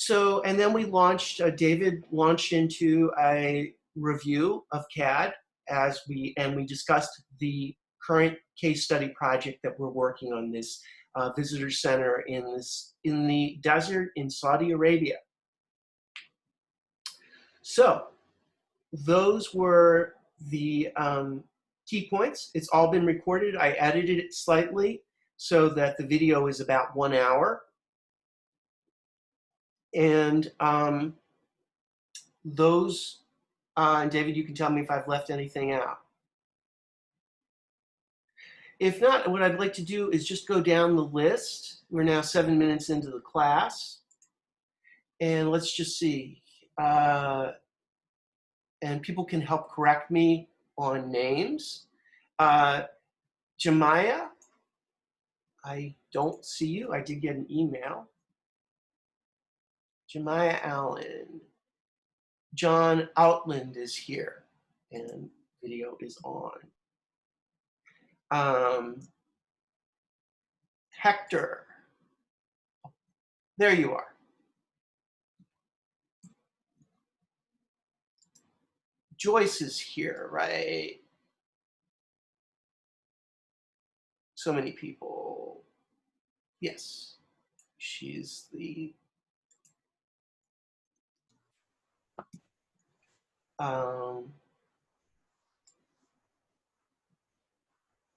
So, and then we launched, David launched into a review of CAD and we discussed the current case study project that we're working on, this visitor center in the desert in Saudi Arabia. So those were the key points. It's all been recorded. I edited it slightly so that the video is about 1 hour. And David, you can tell me if I've left anything out. If not, what I'd like to do is just go down the list. We're now 7 minutes into the class. And let's just see. And people can help correct me on names. Jemiah, I don't see you. I did get an email. Jemiah Allen. John Outland is here, and video is on. Hector, there you are. Joyce is here, right? So many people. Yes, she's the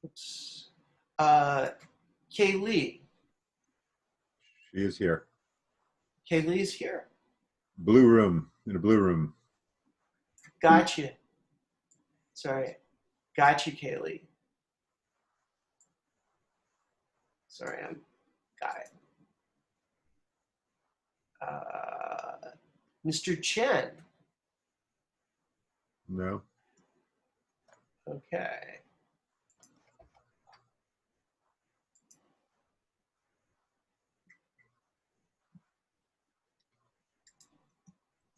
oops. Kaylee. She is here. Kaylee is here. Blue room, in a blue room. Gotcha. Sorry. Gotcha, Kaylee. Sorry, got it. Mr. Chen. No. Okay.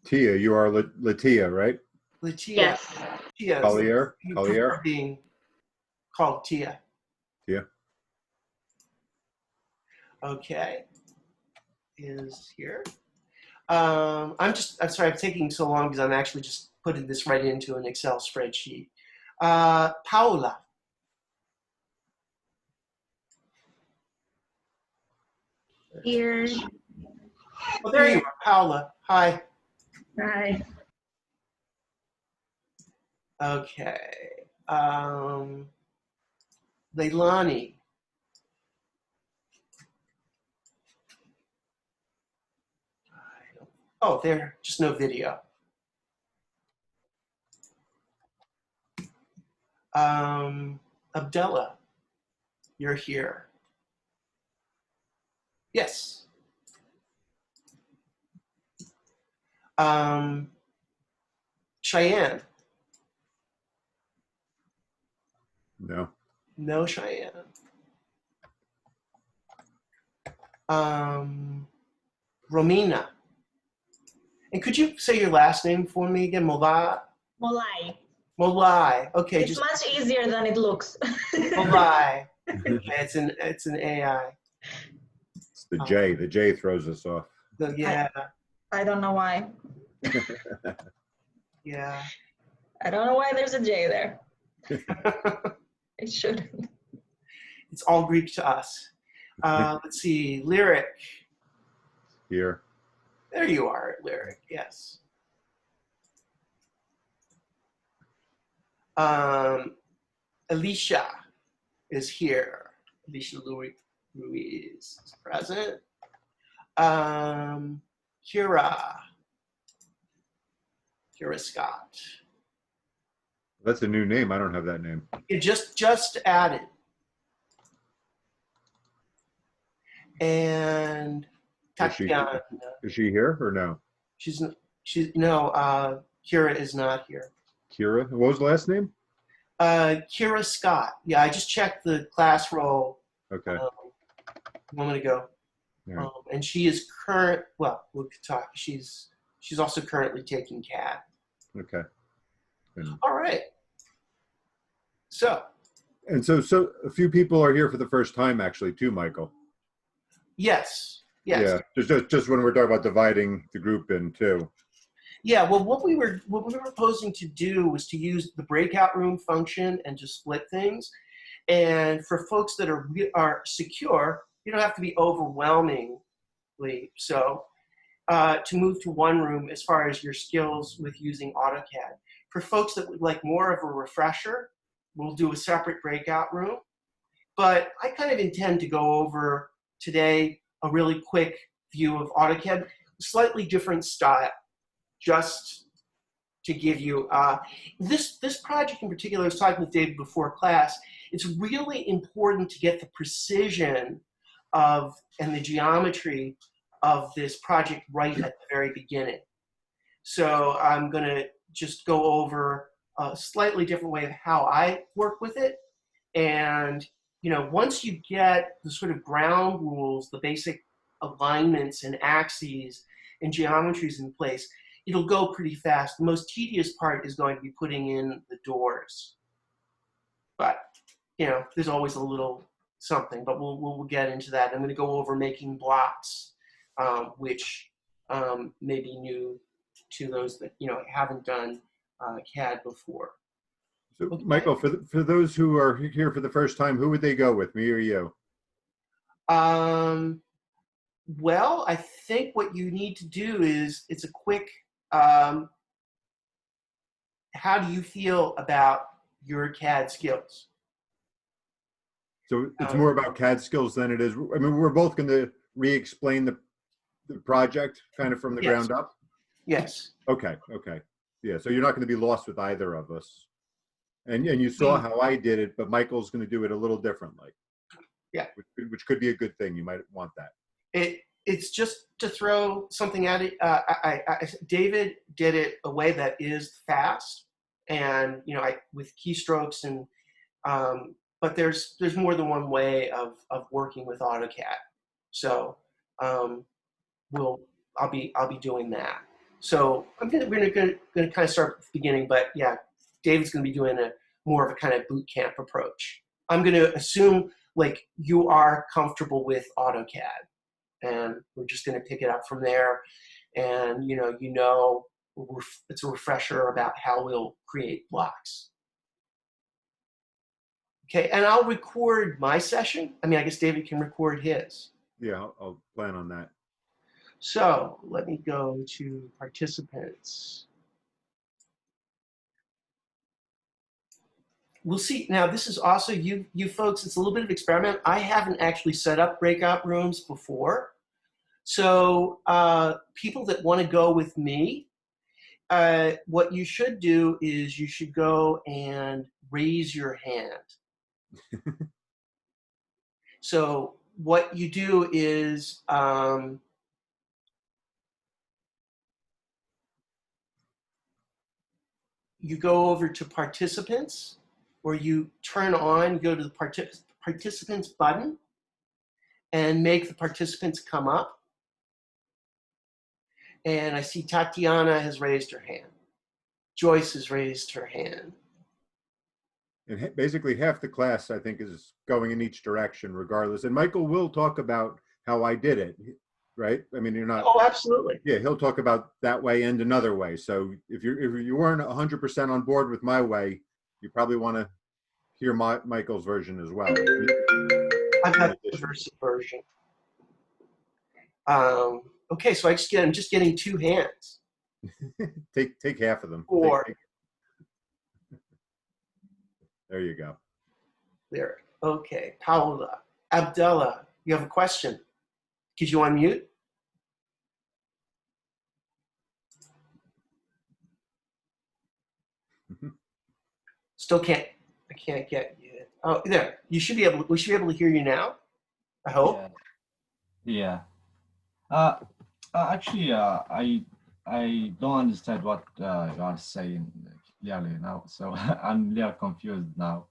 Tia, you are Latia, right? Latia. Yes. Tia. Collier? You Collier? prefer being called Tia. Tia. Okay. Is here. I'm sorry, I'm taking so long because I'm actually just putting this right into an Excel spreadsheet. Paula. Here. Oh, there you are, Paula. Hi. Hi. Okay. Leilani. Oh, there, just no video. Abdullah, you're here. Yes. Cheyenne. No. No Cheyenne. Romina. And could you say your last name for me again? Molai. Molai. Okay. It's much easier than it looks. Molai. Okay, it's an AI. It's the J. The J throws us off. Yeah. I don't know why. Yeah. I don't know why there's a J there. It shouldn't. It's all Greek to us. Let's see. Lyric. Here. There you are, Lyric. Yes. Alicia is here. Alicia Ruiz is present. Kira Scott. That's a new name. I don't have that name. It just added. And Tatiana. Is she here or no? No. Kira is not here. Kira. What was the last name? Kira Scott. Yeah, I just checked the class roll. Okay. A moment ago. Yeah. And she is well, we could talk. She's also currently taking CAD. Okay. All right. So a few people are here for the first time, actually, too, Michael. Yes. Yes. Yeah, just when we're talking about dividing the group in two. Yeah, well, what we were proposing to do was to use the breakout room function and just split things. And for folks that are secure, you don't have to be overwhelmingly so to move to one room as far as your skills with using AutoCAD. For folks that would like more of a refresher, we'll do a separate breakout room. But I kind of intend to go over today a really quick view of AutoCAD, slightly different style, just to give you this project in particular. I was talking with David before class. It's really important to get the precision of and the geometry of this project right at the very beginning. So I'm going to just go over a slightly different way of how I work with it. And once you get the sort of ground rules, the basic alignments and axes and geometries in place, it'll go pretty fast. The most tedious part is going to be putting in the doors. But, there's always a little something, but we'll get into that. I'm going to go over making blocks, which may be new to those that, haven't done CAD before. So, Okay. Michael, for those who are here for the first time, who would they go with, me or you? Well, I think what you need to do is, it's a quick, how do you feel about your CAD skills? So it's more about CAD skills than it is. I mean, we're both going to re-explain the project kind of from the Yes. ground up. Yes. Okay. Yeah. So you're not going to be lost with either of us. And you saw how I did it, but Michael's going to do it a little differently. Yeah. Which could be a good thing. You might want that. It's just to throw something at it. David did it a way that is fast, and with keystrokes and but there's more than one way of working with AutoCAD. So I'll be doing that. So we're gonna kind of start at the beginning, but yeah, David's gonna be doing more of a kind of boot camp approach. I'm gonna assume like you are comfortable with AutoCAD, and we're just gonna pick it up from there. And it's a refresher about how we'll create blocks. Okay, and I'll record my session. I mean, I guess David can record his. Yeah, I'll plan on that. So let me go to participants. We'll see. Now, this is also you folks. It's a little bit of experiment. I haven't actually set up breakout rooms before. So people that want to go with me, what you should do is you should go and raise your hand. So what you do is you go over to participants, or you go to the participants button and make the participants come up. And I see Tatiana has raised her hand. Joyce has raised her hand. And basically half the class, I think, is going in each direction regardless. And Michael will talk about how I did it, right? I mean, you're not. Oh, absolutely. Yeah, he'll talk about that way and another way. So if you weren't 100% on board with my way, you probably want to hear Michael's version as well. I've got the version. Okay, so I'm just getting two hands. take half of them. Four. There you go. There. Okay, Paola. Abdullah, you have a question? Could you unmute? Still can't. I can't get you. Oh, there. We should be able to hear you now. I hope. Yeah. Actually, I don't understand what you are saying clearly now, so I'm a little confused now.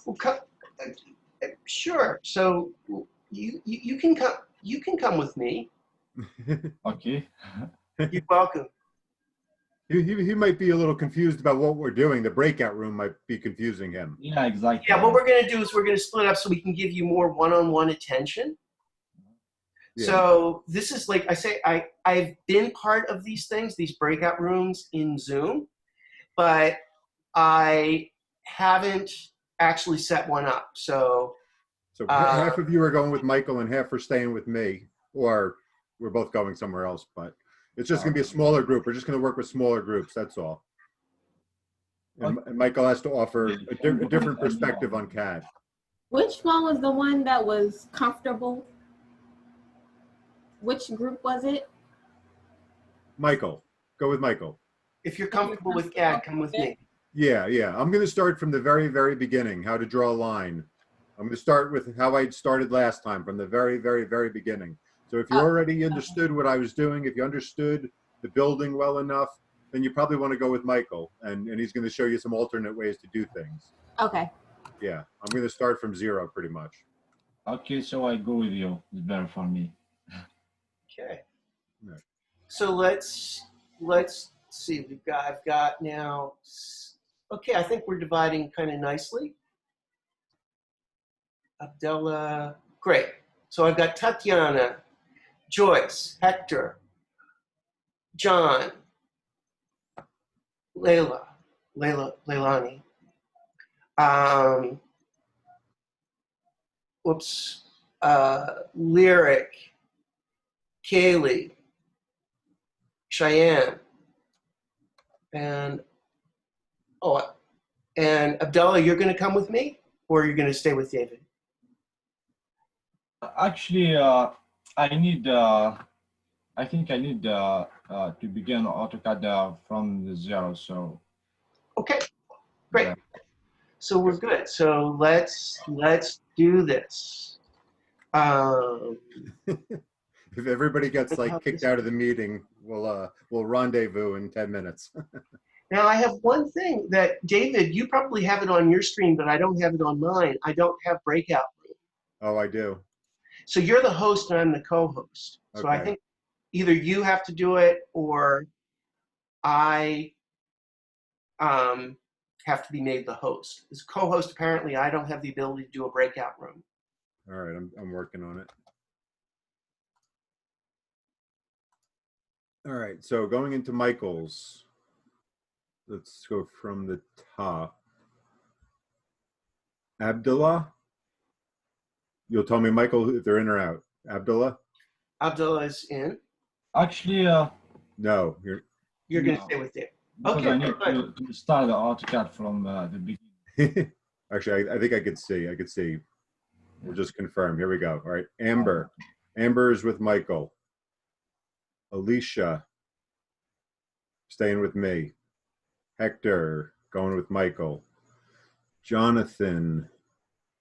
Well, sure. So you can come. You can come with me. Okay. You're welcome. He might be a little confused about what we're doing. The breakout room might be confusing him. Yeah, exactly. Yeah, what we're going to do is we're going to split up so we can give you more one-on-one attention. Yeah. So this is like I say, I've been part of these things, these breakout rooms in Zoom, but I haven't actually set one up. So So half of you are going with Michael and half are staying with me, or we're both going somewhere else, but it's just going to be a smaller group. We're just going to work with smaller groups. That's all. And Michael has to offer a different perspective on CAD. Which one was the one that was comfortable? Which group was it? Michael, go with Michael. if you're comfortable with CAD, come with me. Yeah, yeah. I'm going to start from the very, very beginning, how to draw a line. I'm going to start with how I started last time, from the very, very, very beginning. So if you already understood what I was doing, if you understood the building well enough, then you probably want to go with Michael, and he's going to show you some alternate ways to do things. Okay. Yeah, I'm going to start from zero pretty much. Okay, so I go with you. It's better for me. Okay. Right. So let's see. I've got now. Okay, I think we're dividing kind of nicely. Abdullah, great. So I've got Tatiana, Joyce, Hector, John, Leilani. Lyric, Kaylee, Cheyenne, and Abdullah, you're going to come with me, or you're going to stay with David? Actually, I think I need to begin AutoCAD from the zero. So. Okay, great. Yeah. So we're good. So let's do this. If everybody gets like kicked out of the meeting, we'll rendezvous in 10 minutes. Now I have one thing that, David, you probably have it on your screen, but I don't have it on mine. I don't have breakout room. Oh, I do. So you're the host and I'm the co-host. So I Okay. think either you have to do it or I have to be made the host. As co-host, apparently I don't have the ability to do a breakout room. All right, I'm working on it. All right, so going into Michael's, let's go from the top. Abdullah, you'll tell me, Michael, if they're in or out. Abdullah? Abdullah is in. Actually, No, You're going to No. stay with David. because Okay, I need good. to start the AutoCAD from the beginning. Actually, I think I could see. I could see. We'll just confirm. Here we go. All right, Amber. Amber is with Michael. Alicia, staying with me. Hector, going with Michael. Jonathan,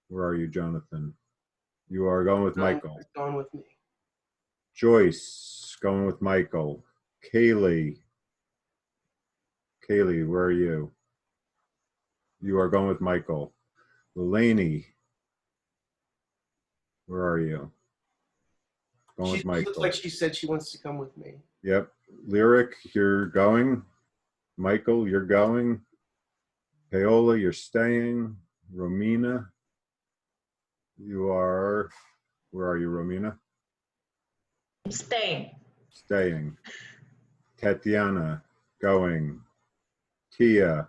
where are you, Jonathan? You are going with Michael. Going with me. Joyce, going with Michael. Kaylee, where are you? You are going with Michael. Leilani, where are you? Going with She Michael. looks like she said she wants to come with me. Yep. Lyric, you're going. Michael, you're going. Paola, you're staying. Romina, you are, where are you, Romina? I'm staying. Staying. Tatiana, going. Tia,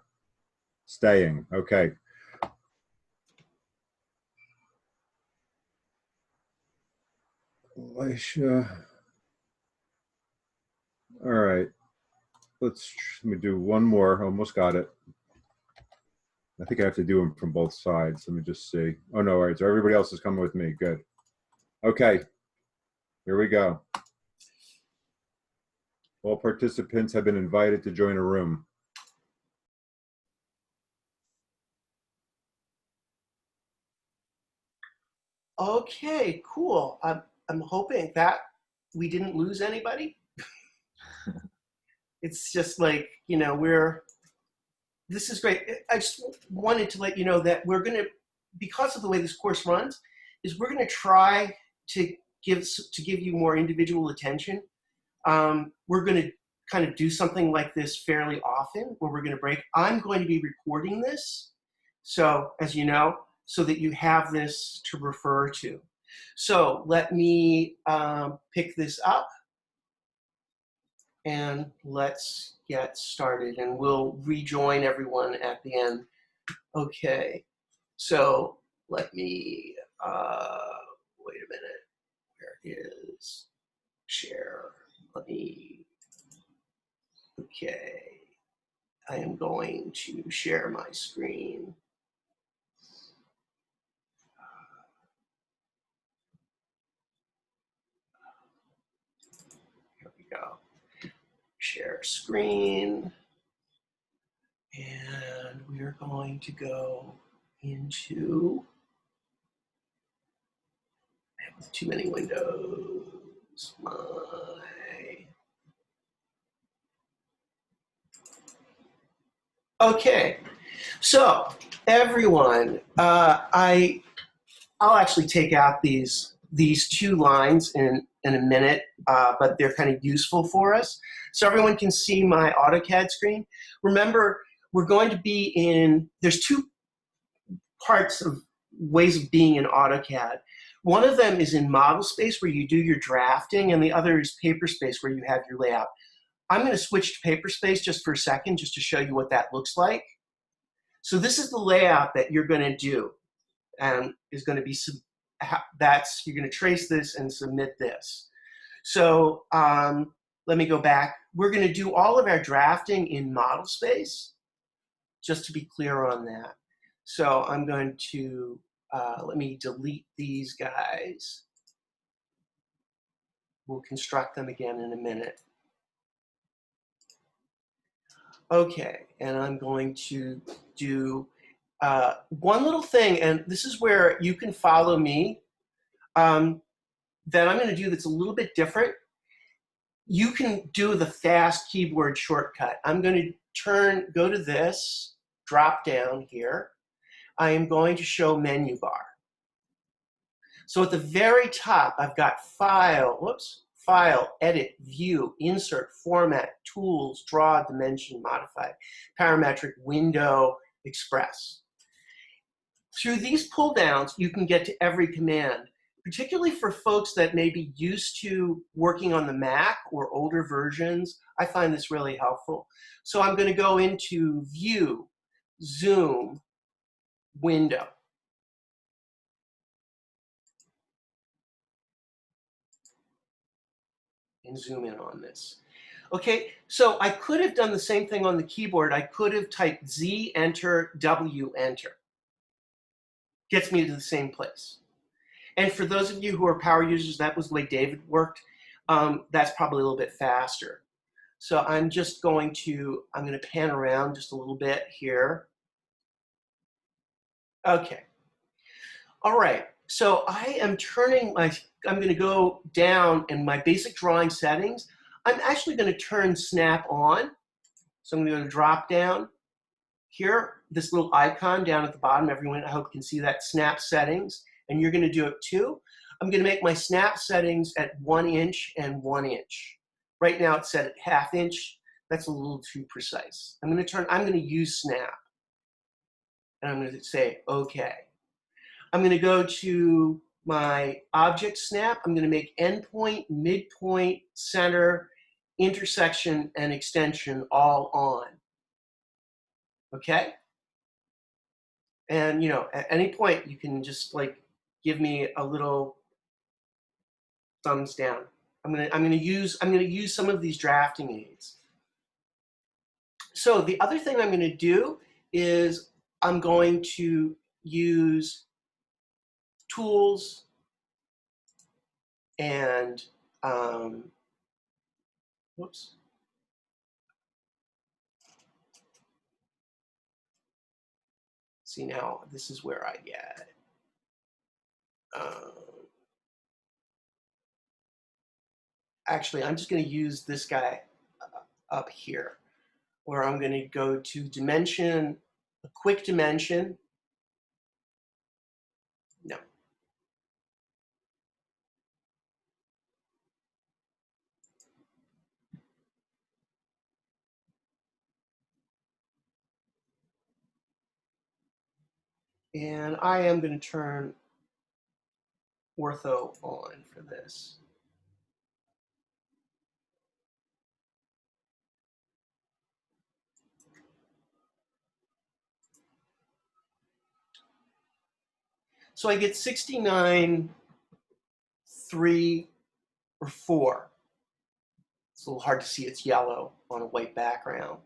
staying. Okay. Alicia. All right. Let me do one more. Almost got it. I think I have to do them from both sides. Let me just see. Oh, no. All right. So everybody else is coming with me. Good. Okay. Here we go. All participants have been invited to join a room. Okay, cool. I'm hoping that we didn't lose anybody. It's just like, this is great. I just wanted to let you know that we're going to, because of the way this course runs, is we're going to try to give you more individual attention. We're going to kind of do something like this fairly often, where we're going to break. I'm going to be recording this, so as you know, so that you have this to refer to. So let me pick this up and let's get started, and we'll rejoin everyone at the end. Okay, so let me, wait a minute, where is share? Let me, okay, I am going to share my screen. Here we go. Share screen. And we are going to go into, I have too many windows. Okay, so everyone, I'll actually take out these two lines in a minute, but they're kind of useful for us. So everyone can see my AutoCAD screen. Remember, we're going to be in, there's two parts of ways of being in AutoCAD. One of them is in model space where you do your drafting, and the other is paper space where you have your layout. I'm going to switch to paper space just for a second, just to show you what that looks like. So this is the layout that you're going to do, and is going to be, you're going to trace this and submit this. So let me go back. We're going to do all of our drafting in model space, just to be clear on that. So I'm going to, let me delete these guys. We'll construct them again in a minute. Okay, and I'm going to do one little thing, and this is where you can follow me, that I'm going to do that's a little bit different. You can do the fast keyboard shortcut. I'm going to go to this, drop down here. I am going to show menu bar. So at the very top, I've got File, Edit, View, Insert, Format, Tools, Draw, Dimension, Modify, Parametric, Window, Express. Through these pull downs, you can get to every command, particularly for folks that may be used to working on the Mac or older versions. I find this really helpful. So I'm going to go into View, Zoom, Window. And zoom in on this. Okay, so I could have done the same thing on the keyboard. I could have typed Z, enter, W, enter. Gets me to the same place. And for those of you who are power users, that was the way David worked. That's probably a little bit faster. So I'm just going to, I'm going to pan around just a little bit here. Okay. All right. So I am turning my, I'm going to go down in my basic drawing settings. I'm actually going to turn snap on. So I'm going to go to drop down here, this little icon down at the bottom. Everyone, I hope can see that, snap settings, and you're going to do it too. I'm going to make my snap settings at 1 inch and 1 inch. Right now it's set at ½ inch. That's a little too precise. I'm going to use snap, and I'm going to say OK. I'm going to go to my object snap. I'm going to make endpoint, midpoint, center, intersection, and extension all on. Okay? And at any point you can just like give me a little thumbs down. I'm gonna use some of these drafting aids. So the other thing I'm going to do is I'm going to use tools and whoops. See, now this is where I get actually I'm just going to use this guy up here, where I'm going to go to dimension, a quick dimension. No. And I am going to turn ortho on for this. So I get 69, 3, or 4. It's a little hard to see, it's yellow on a white background.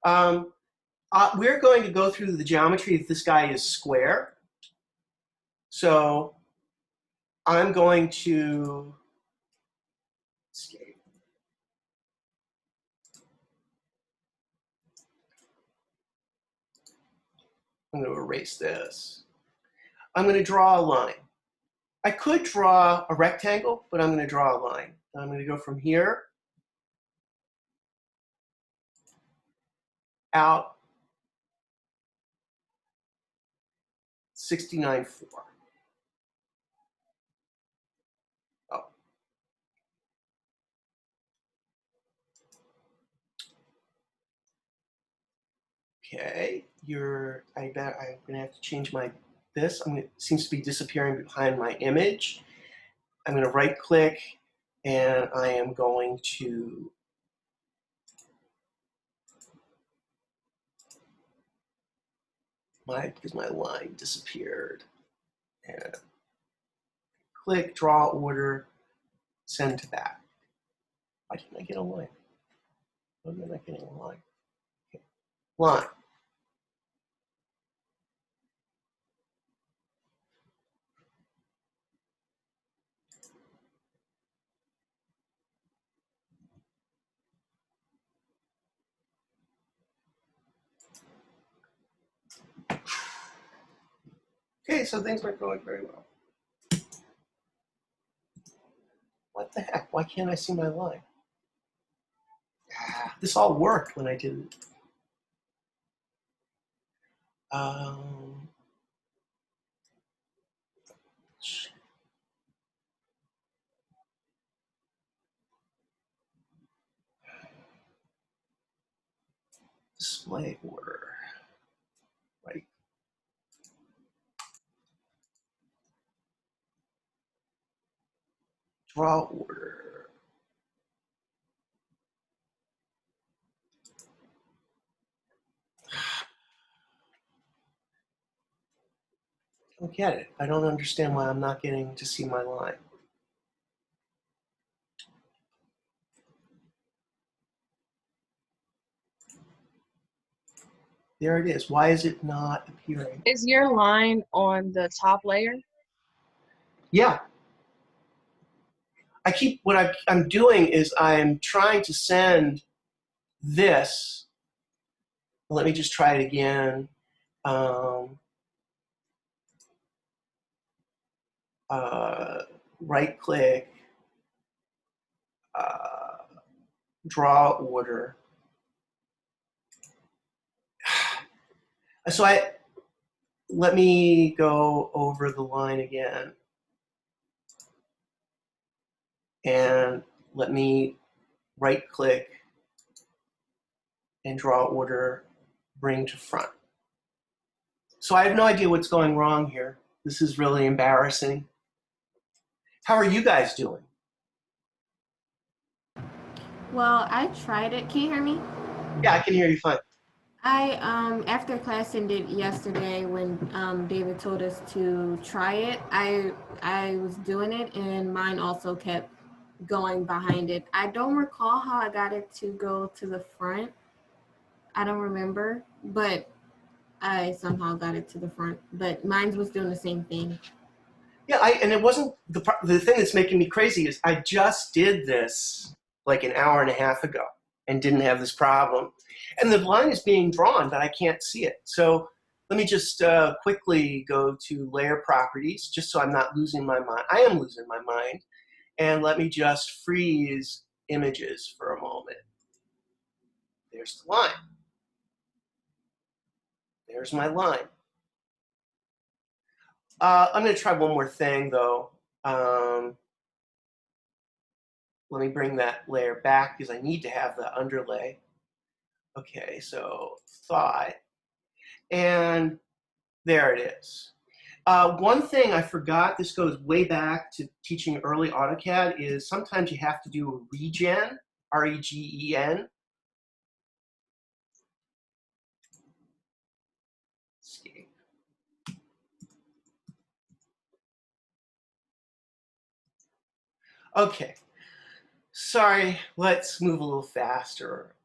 We're going to go through the geometry if this guy is square. So I'm going to escape. I'm going to erase this. I'm going to draw a line. I could draw a rectangle, but I'm going to draw a line. I'm going to go from here out 69, 4. Oh. Okay, I'm gonna have to change this. It seems to be disappearing behind my image. I'm gonna right click and I am going to because my line disappeared. And click, draw order, send to back. Why didn't I get a line? Why am I not getting a line? Okay. Line. Okay, so things aren't going very well. What the heck? Why can't I see my line? This all worked when I did it. Display order. Right. Draw order. I don't get it. I don't understand why I'm not getting to see my line. There it is. Why is it not appearing? Is your line on the top layer? Yeah. What I'm doing is I'm trying to send this. Let me just try it again. Right click, draw order. So let me go over the line again. And let me right click and draw order, bring to front. So I have no idea what's going wrong here. This is really embarrassing. How are you guys doing? Well, I tried it. Can you hear me? Yeah, I can hear you fine. I after class ended yesterday when David told us to try it, I was doing it and mine also kept going behind it. I don't recall how I got it to go to the front. I don't remember, but I somehow got it to the front. But mine was doing the same thing. Yeah, and it wasn't the thing that's making me crazy is I just did this like an hour and a half ago and didn't have this problem. And the line is being drawn, but I can't see it. So let me just quickly go to layer properties, just so I'm not losing my mind. I am losing my mind. And let me just freeze images for a moment. There's the line. There's my line. I'm going to try one more thing, though. Let me bring that layer back because I need to have the underlay. Okay, so thought. And there it is. One thing I forgot, this goes way back to teaching early AutoCAD, is sometimes you have to do a regen, R-E-G-E-N. Escape. Okay, sorry, let's move a little faster.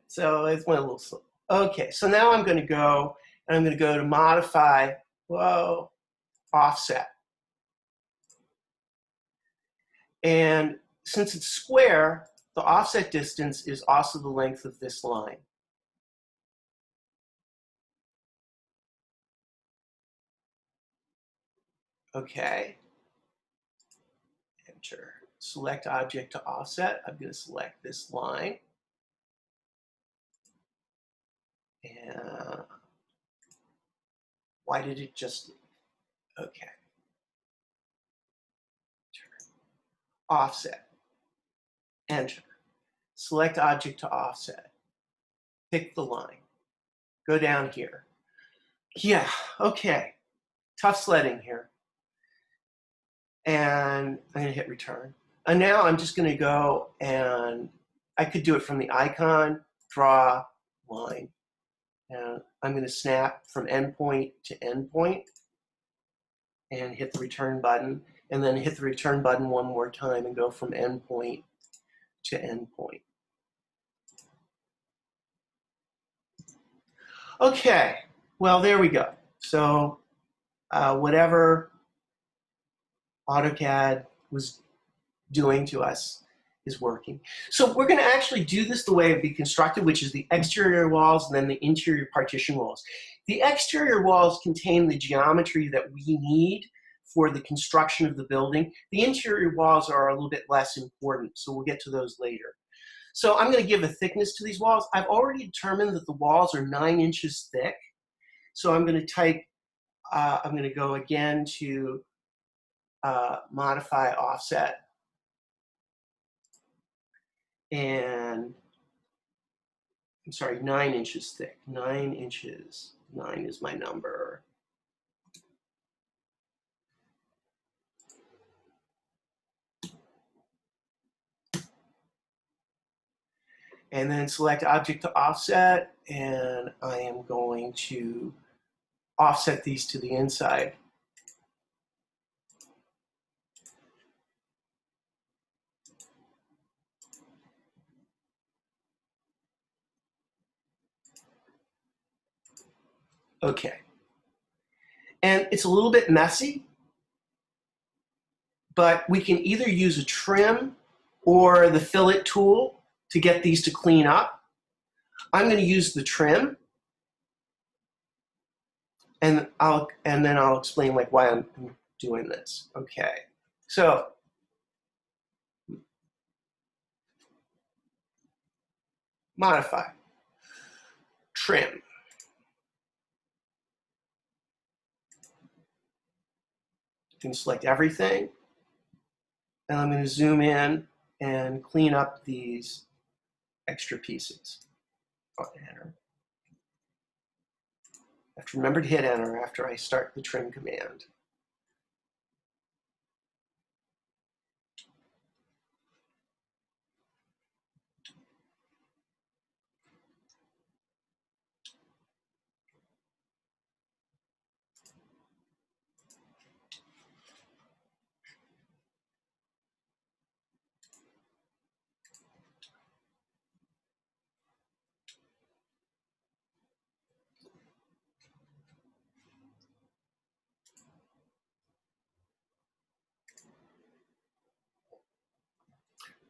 So it went a little slow. Okay, so now I'm gonna go, and I'm gonna go to modify, whoa, offset. And since it's square, the offset distance is also the length of this line. Okay. Enter. Select object to offset. I'm going to select this line. And why did it just leave? Okay. Offset. Enter. Select object to offset. Pick the line. Go down here. Yeah, okay. Tough sledding here. And I'm going to hit return. And now I'm just going to go, and I could do it from the icon, draw line. And I'm going to snap from endpoint to endpoint and hit the return button, and then hit the return button one more time and go from endpoint to endpoint. Okay, well, there we go. So whatever AutoCAD was doing to us is working. So we're going to actually do this the way it would be constructed, which is the exterior walls and then the interior partition walls. The exterior walls contain the geometry that we need for the construction of the building. The interior walls are a little bit less important, so we'll get to those later. So I'm going to give a thickness to these walls. I've already determined that the walls are 9 inches thick. So I'm going to type, I'm going to go again to modify offset. And I'm sorry, 9 inches thick. 9 inches. 9 is my number. And then select object to offset, and I am going to offset these to the inside. Okay. And it's a little bit messy, but we can either use a trim or the fillet tool to get these to clean up. I'm going to use the trim, and then I'll explain like why I'm doing this. Okay. So modify, trim. You can select everything, and I'm going to zoom in and clean up these extra pieces. Enter. I have to remember to hit enter after I start the trim command.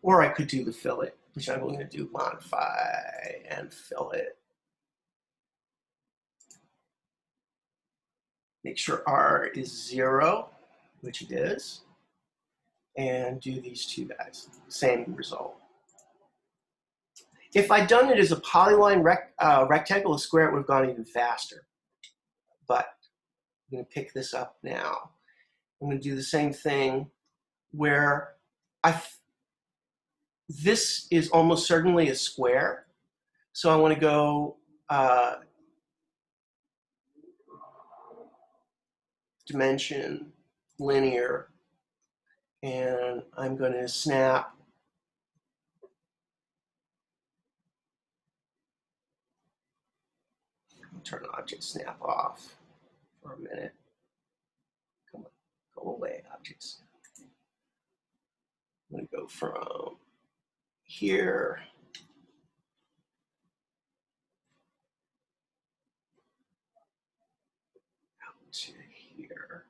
Or I could do the fillet, which I'm going to do modify and fillet. Make sure R is 0, which it is, and do these two guys. Same result. If I'd done it as a polyline rectangle, a square, it would have gone even faster. But I'm going to pick this up now. I'm going to do the same thing where this is almost certainly a square. So I want to go dimension, linear, and I'm going to snap turn object snap off for a minute. Come on, go away, objects. I'm going to go from here out to here.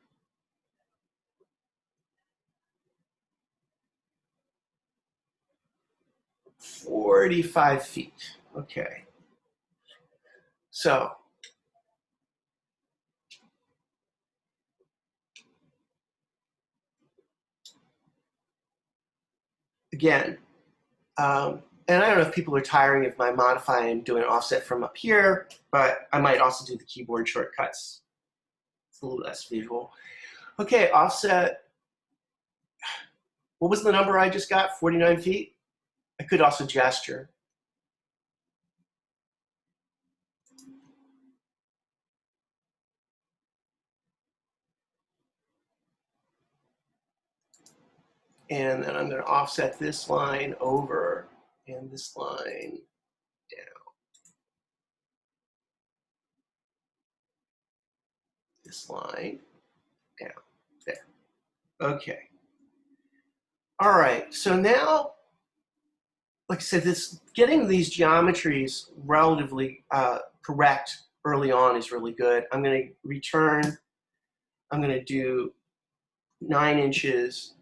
"45 feet. Okay. So again, and I don't know if people are tiring of my modifying doing offset from up here, but I might also do the keyboard shortcuts. It's a little less visual. Okay, offset. What was the number I just got? 49 feet? I could also gesture. And then I'm going to offset this line over and this line down. This line down. There. Okay. All right. So now, like I said, getting these geometries relatively correct early on is really good. I'm going to return. I'm going to do 9 inches.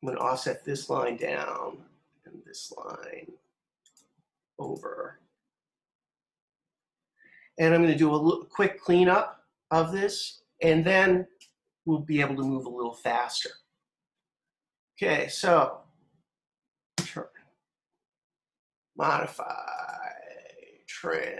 I'm going to offset this line down and this line over. And I'm going to do a quick cleanup of this, and then we'll be able to move a little faster. Okay, so turn, modify, trim.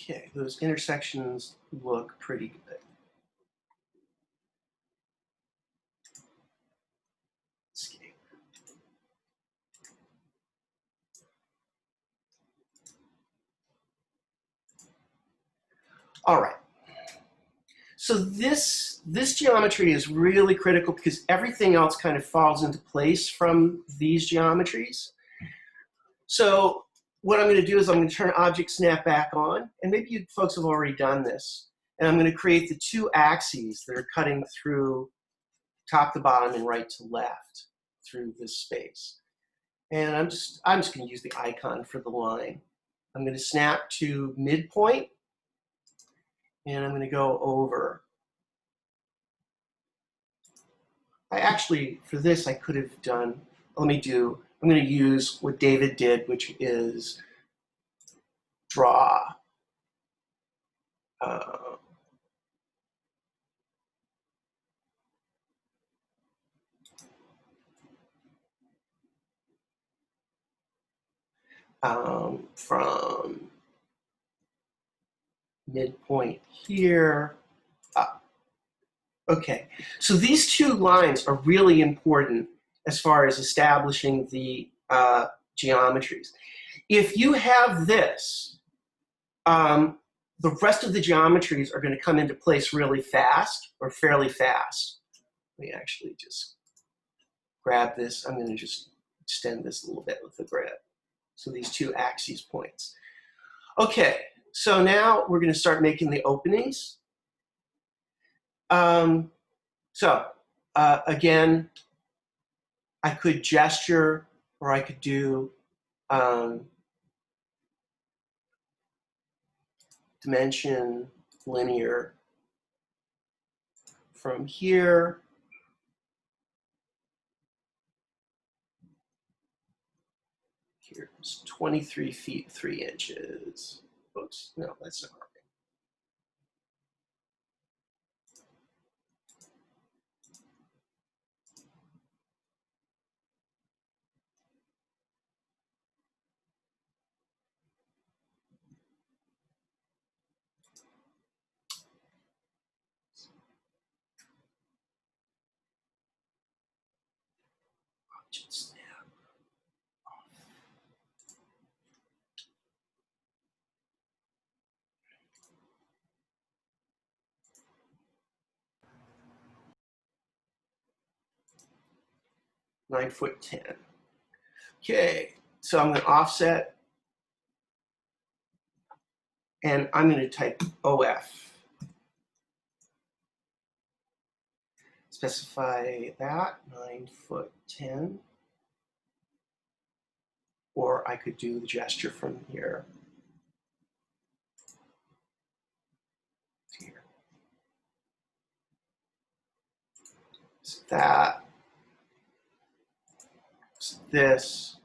Okay, those intersections look pretty good. Escape. All right. So this geometry is really critical because everything else kind of falls into place from these geometries. So what I'm going to do is I'm going to turn object snap back on, and maybe you folks have already done this. And I'm going to create the 2 axes that are cutting through top to bottom and right to left through this space. And I'm just going to use the icon for the line. I'm going to snap to midpoint, and I'm going to go over. I actually, for this, I could have done, I'm going to use what David did, which is draw. From midpoint here up. Okay, so these 2 lines are really important as far as establishing the geometries. If you have this, the rest of the geometries are going to come into place really fast or fairly fast. Let me actually just grab this. I'm going to just extend this a little bit with the grab. So these 2 axes points. Okay, so now we're going to start making the openings. Again, I could gesture, or I could do dimension, linear. From here Here's 23 feet, 3 inches. Oops, no, that's not right. Just 9'10". Okay, so I'm going to offset, and I'm going to type OF. Specify that 9'10", or I could do the gesture from here to here. So that. So this.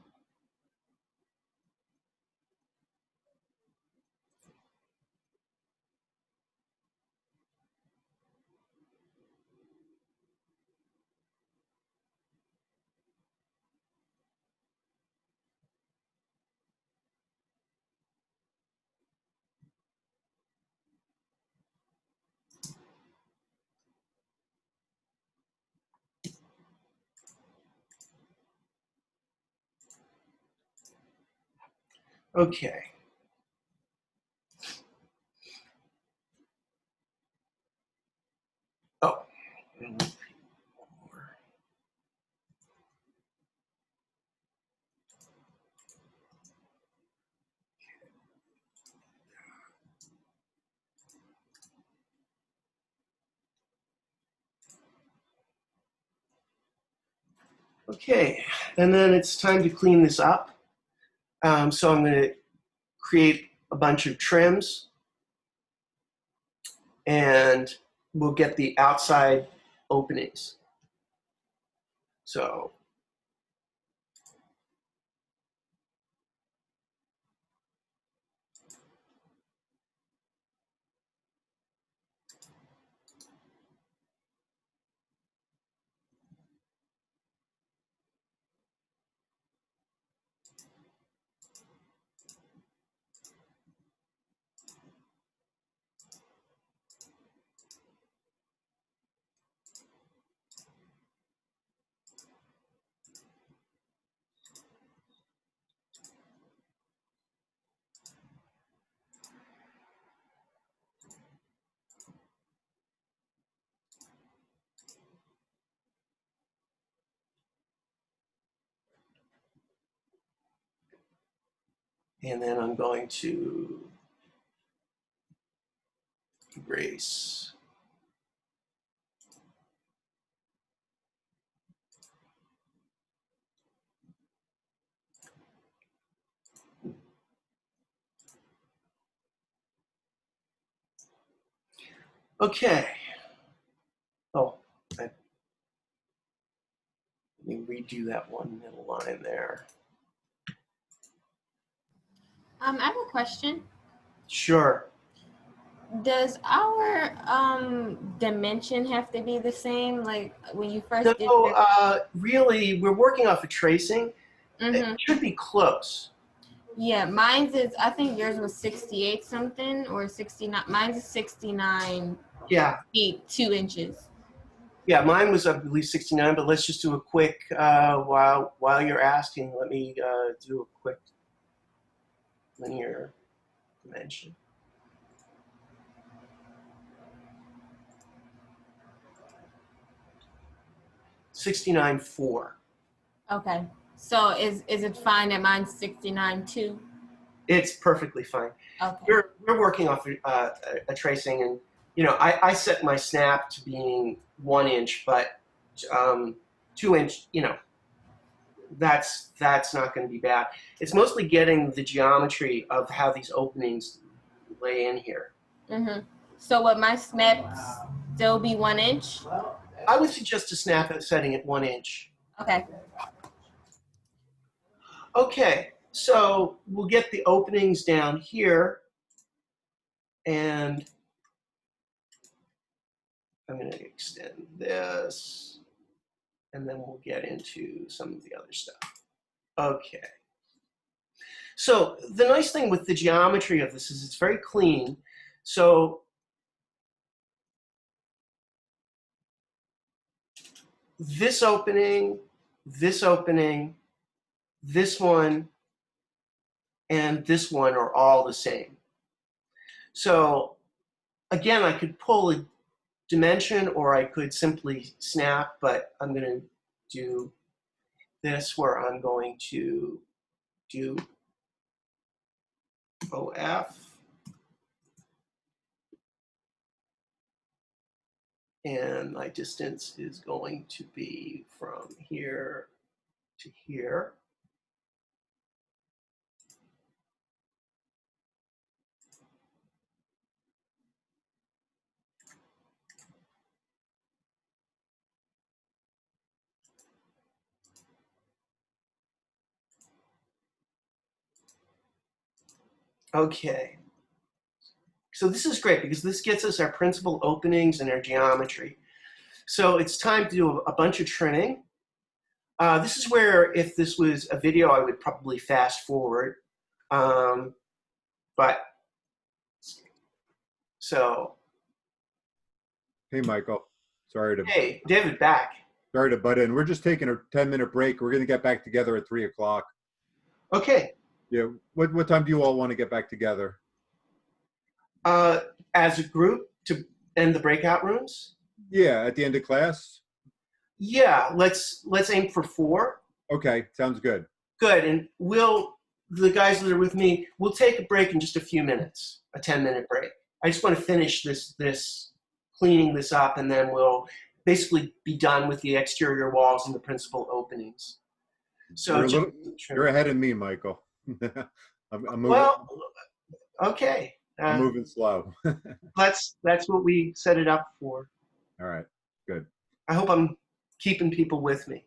Okay. Oh. Okay, and then it's time to clean this up. So I'm going to create a bunch of trims, and we'll get the outside openings. So and then I'm going to erase. Okay. Oh, let me redo that one middle line there. I have a question. Sure. Does our dimension have to be the same? Like when you first did No, your really, we're working off of tracing. It should be close. Yeah, mine's is, I think yours was 68 something or 69. Mine's is 69 Yeah, feet, 2 inches. yeah, mine was, I believe, 69, but let's just do a quick, while you're asking, let me do a quick linear dimension. $69.4. Okay. So is it fine that mine's 69 too? It's perfectly fine. Okay. We're working off a tracing, and I set my snap to being 1 inch, but 2 inch, that's not going to be bad. It's mostly getting the geometry of how these openings lay in here. So would my snap still be 1 inch? I would suggest a snap at setting at 1 inch. Okay. Okay, So we'll get the openings down here, and I'm going to extend this, and then we'll get into some of the other stuff. Okay. So the nice thing with the geometry of this is it's very clean. So this opening, this one, and this one are all the same. So again, I could pull a dimension or I could simply snap, but I'm going to do this where I'm going to do OF. And my distance is going to be from here to here. Okay. So this is great because this gets us our principal openings and our geometry. So it's time to do a bunch of trimming. This is where, if this was a video, I would probably fast forward. But so. Hey, Michael. Hey, David, back. Sorry to butt in. We're just taking a 10-minute break. We're going to get back together at 3 o'clock. Okay. Yeah. What time do you all want to get back together? As a group to end the breakout rooms? Yeah, at the end of class? Yeah, let's aim for 4. Okay, sounds good. Good, and the guys that are with me, we'll take a break in just a few minutes, a 10-minute break. I just want to finish this cleaning this up, and then we'll basically be done with the exterior walls and the principal openings. So you're ahead of me, Michael. I'm moving. Well, okay. I'm moving slow. That's what we set it up for. All right, good. I hope I'm keeping people with me.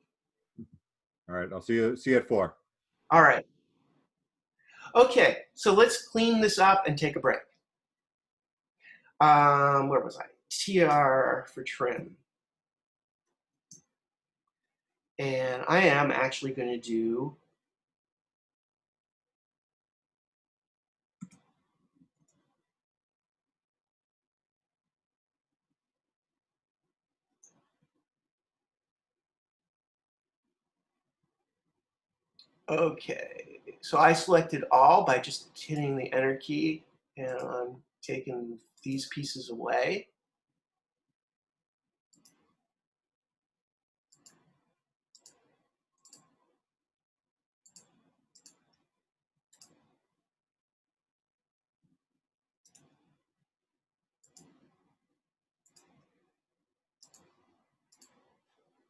All right, I'll see you at 4. All right. Okay, so let's clean this up and take a break. Where was I? TR for trim. And I am actually going to do okay. So I selected all by just hitting the enter key, and I'm taking these pieces away.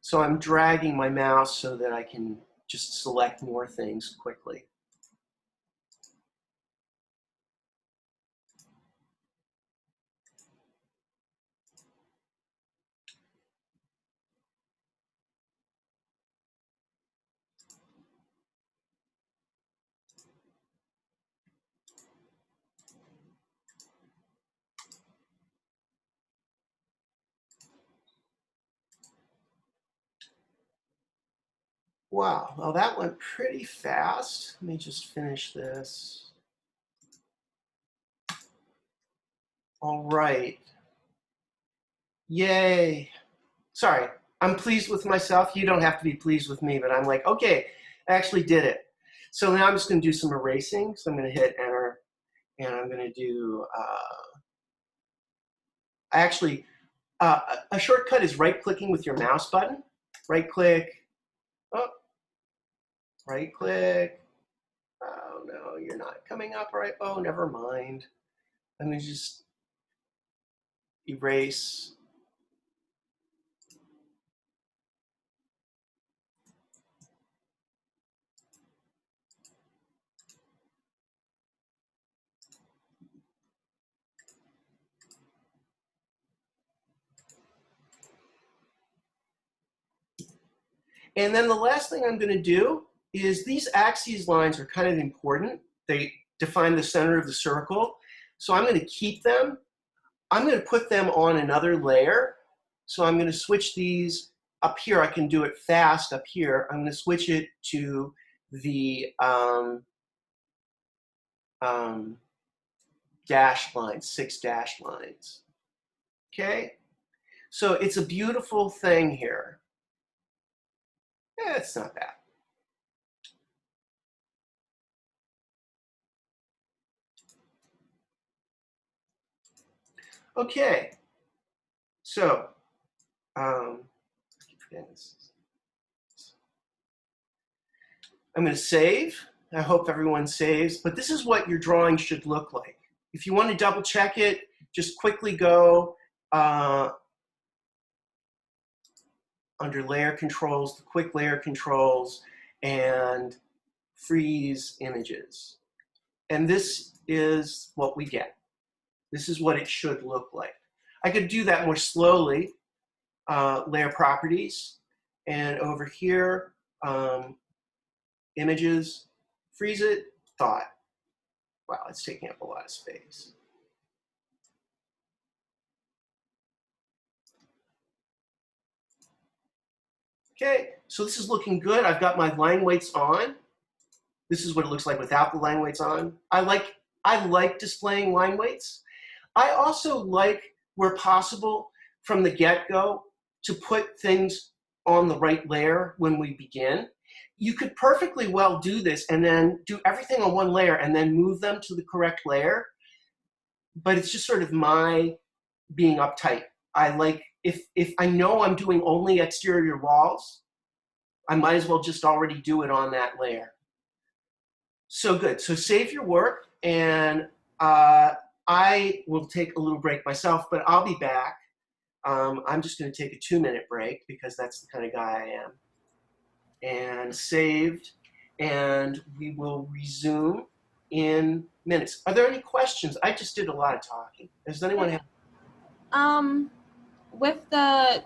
So I'm dragging my mouse so that I can just select more things quickly. Wow, well that went pretty fast. Let me just finish this. All right. Yay. Sorry, I'm pleased with myself. You don't have to be pleased with me, but I'm like, okay, I actually did it. So now I'm just going to do some erasing. So I'm going to hit enter, and I'm going to do, a shortcut is right-clicking with your mouse button. Right-click, oh, right-click. Oh, no, you're not coming up right. Oh, never mind. Let me just erase. And then the last thing I'm going to do is these axes lines are kind of important. They define the center of the circle. So I'm going to keep them. I'm going to put them on another layer. So I'm going to switch these up here. I can do it fast up here. I'm going to switch it to the dash lines, 6 dash lines. Okay? So it's a beautiful thing here. It's not bad. Okay, so I'm going to save. I hope everyone saves, but this is what your drawing should look like. If you want to double check it, just quickly go under layer controls, the quick layer controls, and freeze images. And this is what we get. This is what it should look like. I could do that more slowly. Layer properties, and over here, images, freeze it, thought. Wow, it's taking up a lot of space. Okay, so this is looking good. I've got my line weights on. This is what it looks like without the line weights on. I like displaying line weights. I also like, where possible, from the get-go, to put things on the right layer when we begin. You could perfectly well do this and then do everything on one layer and then move them to the correct layer. But it's just sort of my being uptight. I like, if I know I'm doing only exterior walls, I might as well just already do it on that layer. So good. So save your work, and I will take a little break myself, but I'll be back. I'm just going to take a 2-minute break because that's the kind of guy I am. And saved, and we will resume in minutes. Are there any questions? I just did a lot of talking. Does anyone have? With the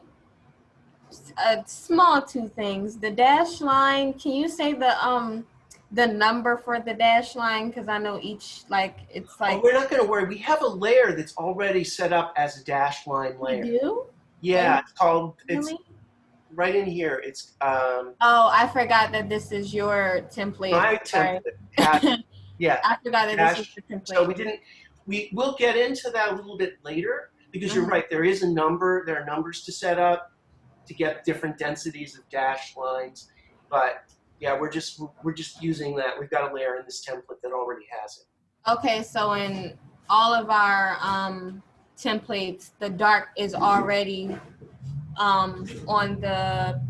small 2 things, the dash line, can you say the number for the dash line? Because I know each, like, it's like. Oh, we're not going to worry. We have a layer that's already set up as a dash line layer. You do? Yeah, it's called. Really? It's right in here. It's. Oh, I forgot that this is your template. My Sorry. template. Yeah. I forgot that this is the template. So we will get into that a little bit later, because you're right. There is a number. There are numbers to set up to get different densities of dash lines, but yeah, we're just using that. We've got a layer in this template that already has it. Okay, so in all of our templates, the dark is already on the,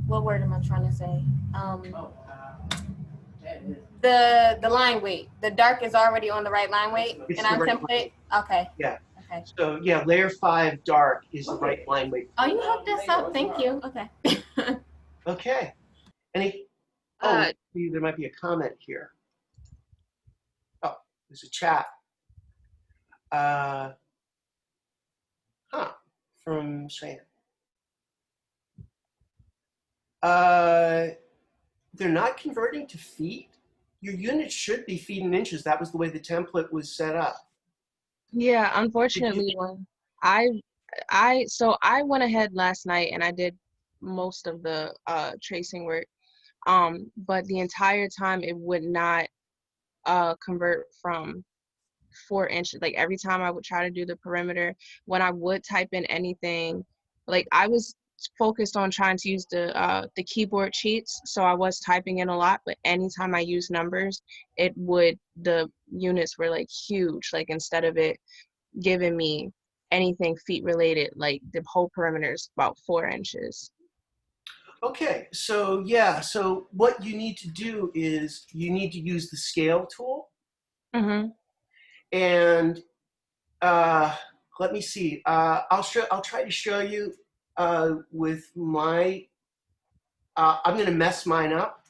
what word am I trying to say? The line weight. The dark is already on the right line weight It's in our the right template? Okay. Yeah. Okay. So yeah, layer 5 dark is the right line weight. Oh, you hooked this up. Thank you. Okay. Okay. Any? Oh, there might be a comment here. Oh, there's a chat. From Shreya. They're not converting to feet. Your unit should be feet and inches. That was the way the template was set up. Yeah, unfortunately, when so I went ahead last night and I did most of the tracing work. But the entire time it would not convert from 4 inches. Like every time I would try to do the perimeter, when I would type in anything, like I was focused on trying to use the keyboard cheats, so I was typing in a lot, but anytime I used numbers, the units were like huge. Like instead of it giving me anything feet related, like the whole perimeter is about 4 inches. Okay, so yeah, so what you need to do is you need to use the scale tool. Mm-hmm. And let me see. I'll try to show you with my. I'm going to mess mine up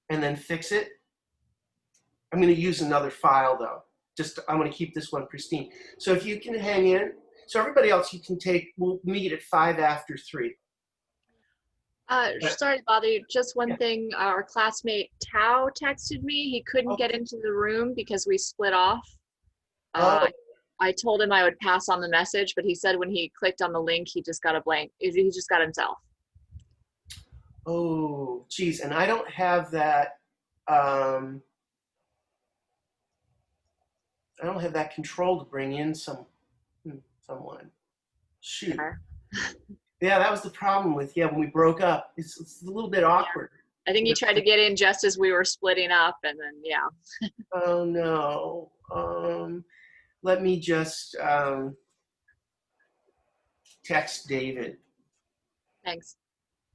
and then fix it. I'm going to use another file though. I'm going to keep this one pristine. So if you can hang in. So everybody else, you can take. We'll meet at 5 after 3. Sorry to bother you. Just one Yeah. thing. Our classmate Tao texted me. He couldn't get into the room because we split off. Oh, I told him I would pass on the message, but he said when he clicked on the link, he just got a blank. He just got himself. oh, geez, and I don't have that. I don't have that control to bring in someone. Shoot. Yeah. Yeah, that was the problem with when we broke up. It's a little bit awkward. I think he tried to get in just as we were splitting up, and then yeah. Oh no. Let me just text David. Thanks.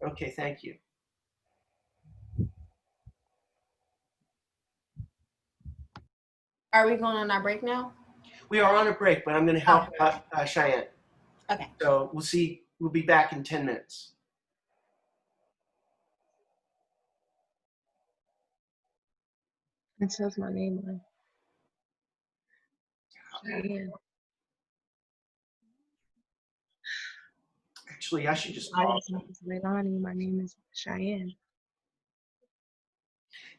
Okay, thank you. Are we going on our break now? We are on a break, but I'm going to help out Cheyenne. Okay. So we'll see. We'll be back in 10 minutes. It says my name on Cheyenne. Actually, I should just My call. name is Leilani. My name is Cheyenne.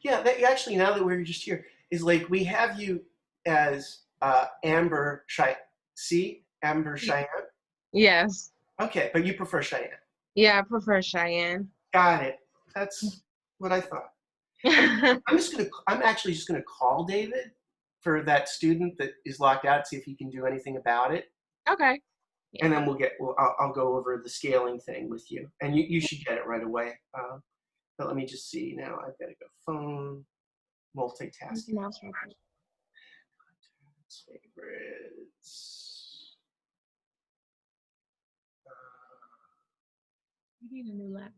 Yeah, actually, now that we're just here, is like we have you as Amber Cheyenne? Yes. Okay, but you prefer Cheyenne. Yeah, I prefer Cheyenne. Got it. That's what I thought. I'm actually just gonna call David for that student that is locked out, see if he can do anything about it. Okay. And then I'll go over the scaling thing with you, and you should get it right away. But let me just see now. I've got to go phone, multitasking, Mouse right there. favorites. You need a new laptop.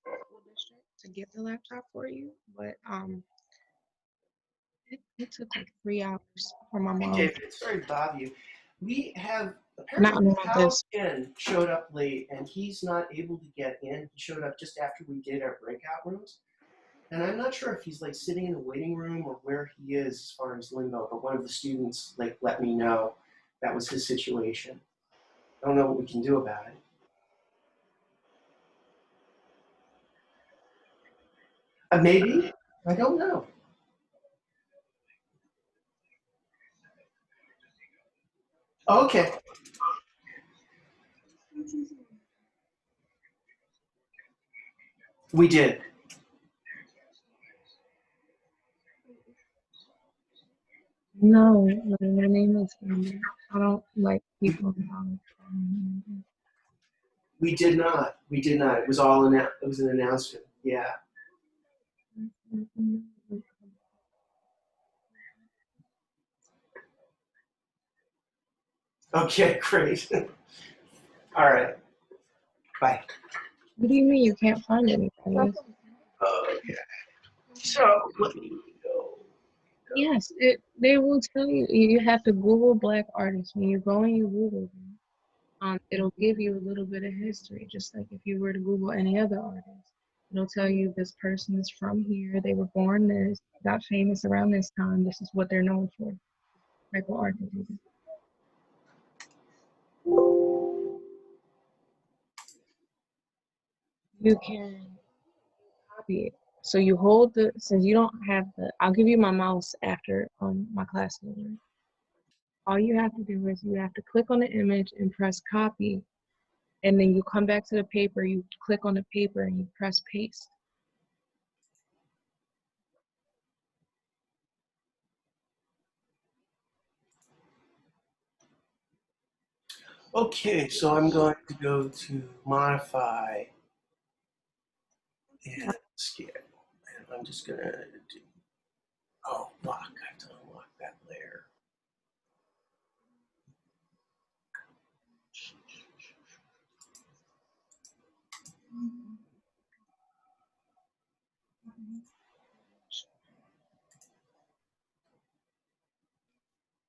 School district to get the laptop for you, but it took like 3 hours for my Hey, mom. David, sorry to bother you. We have Not apparently like Hal this. Ken showed up late, and he's not able to get in. He showed up just after we did our breakout rooms, and I'm not sure if he's like sitting in a waiting room or where he is as far as limbo. But one of the students like let me know that was his situation. I don't know what we can do about it. Maybe. I don't know. Okay. We did. No, my name is Amber. I don't like people knowledge. We did not. We did not. It was all it was an announcement. Yeah. Okay, great. All right. Bye. What do you mean you can't find anything? Okay. So let me go. Yes, they will tell you. You have to Google black artists. When you go and you Google them, it'll give you a little bit of history, just like if you were to Google any other artist. It'll tell you this person is from here, they were born this, got famous around this time, this is what they're known for. Type of art they do. You can copy it. So you hold since you don't have I'll give you my mouse after my class meeting. Right? All you have to do is you have to click on the image and press copy, and then you come back to the paper, you click on the paper and you press paste. Okay, so I'm going to go to modify and scale. And I'm just going to do, lock. I have to unlock that layer.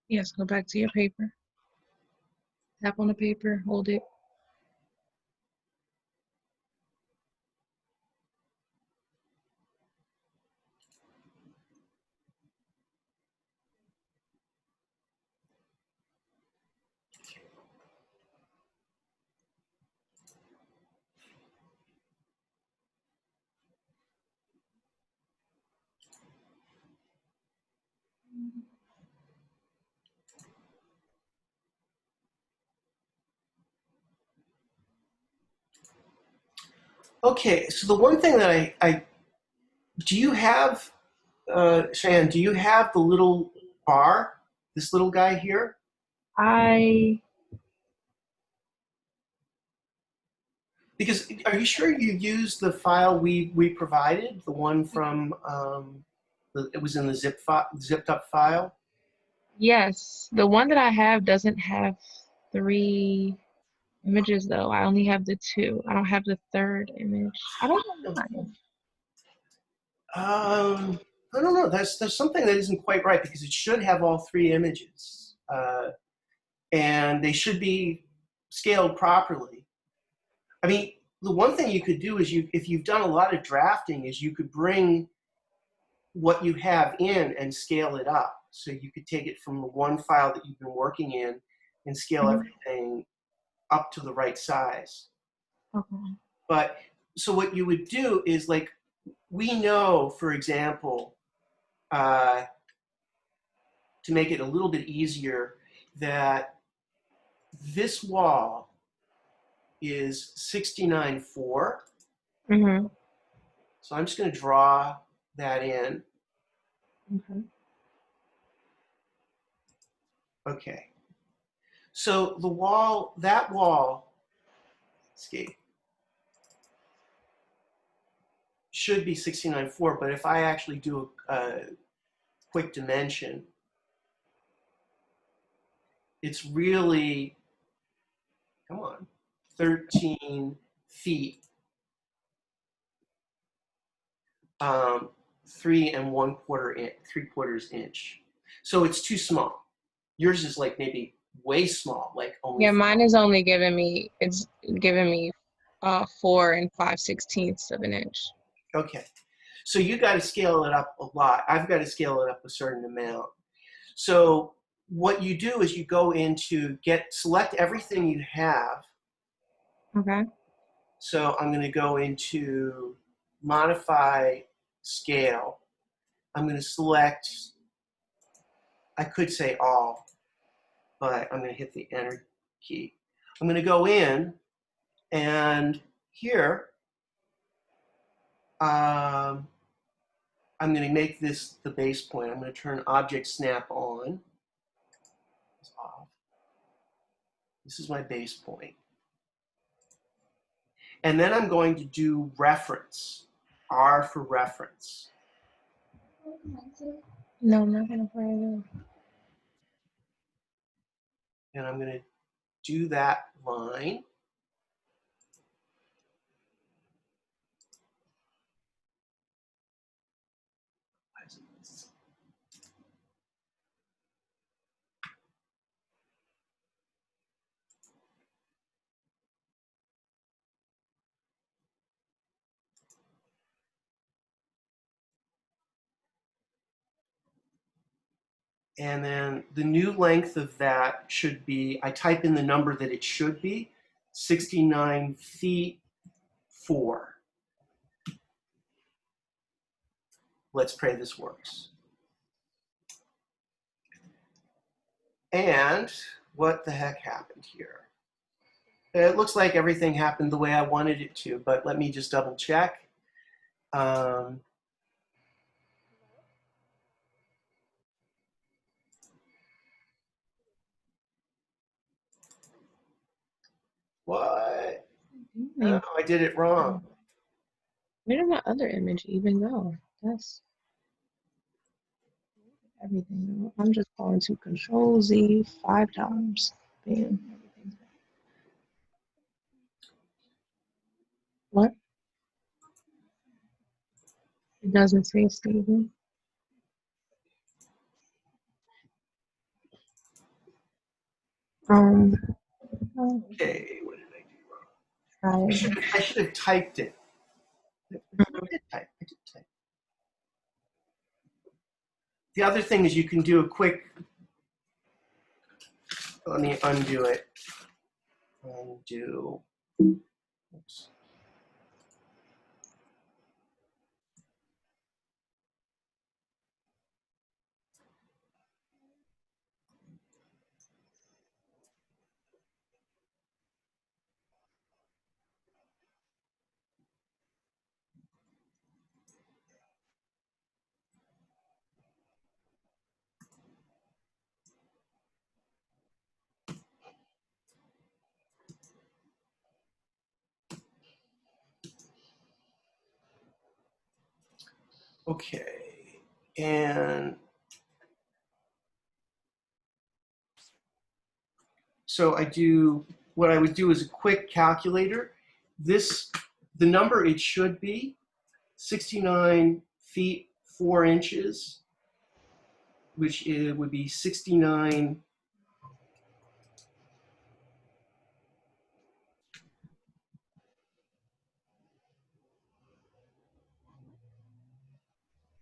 Yes, go back to your paper. Tap on the paper, hold it. Okay, so the one thing that I do you have, Cheyenne, do you have the little bar, this little guy here? I Because are you sure you used the file we provided, the one from it was in the zipped up file? yes, the one that I have doesn't have 3 images though. I only have the 2. I don't have the 3rd image. I don't know why. I don't know. There's something that isn't quite right because it should have all 3 images, and they should be scaled properly. I mean, the one thing you could do is if you've done a lot of drafting, is you could bring what you have in and scale it up. So you could take it from the one file that you've been working in and scale everything up to the right size. Okay. But so what you would do is, like, we know, for example, to make it a little bit easier, that this wall is 69.4. Mhm. So I'm just going to draw that in. Okay. Okay. So the wall, that wall, escape, should be 69.4, but if I actually do a quick dimension, it's really, come on, 13 feet, 3¼ inch. So it's too small. Yours is like maybe way small, like only. Yeah, mine is only giving me, it's giving me 4 5/16 of an inch. Okay. So you got to scale it up a lot. I've got to scale it up a certain amount. So what you do is you go into select everything you have. Okay. So I'm going to go into modify scale. I'm going to select, I could say all, but I'm going to hit the enter key. I'm going to go in, and here, I'm going to make this the base point. I'm going to turn object snap on. It's off. This is my base point. And then I'm going to do reference, R for reference. No, I'm not gonna play it. And I'm going to do that line. And then the new length of that should be, I type in the number that it should be, 69 feet 4. Let's pray this works. And what the heck happened here? It looks like everything happened the way I wanted it to, but let me just double check. What? No, I did it wrong. Where did my other image even go? That's everything. I'm just going to Control Z 5 times. Bam. Everything's back. What? It doesn't say stable. Okay, what did I do wrong? Try I it. should have typed it. I did type. The other thing is you can do a quick, let me undo it. Undo. Oops. Okay, and so what I would do is a quick calculator. The number it should be 69 feet 4 inches, which would be 69.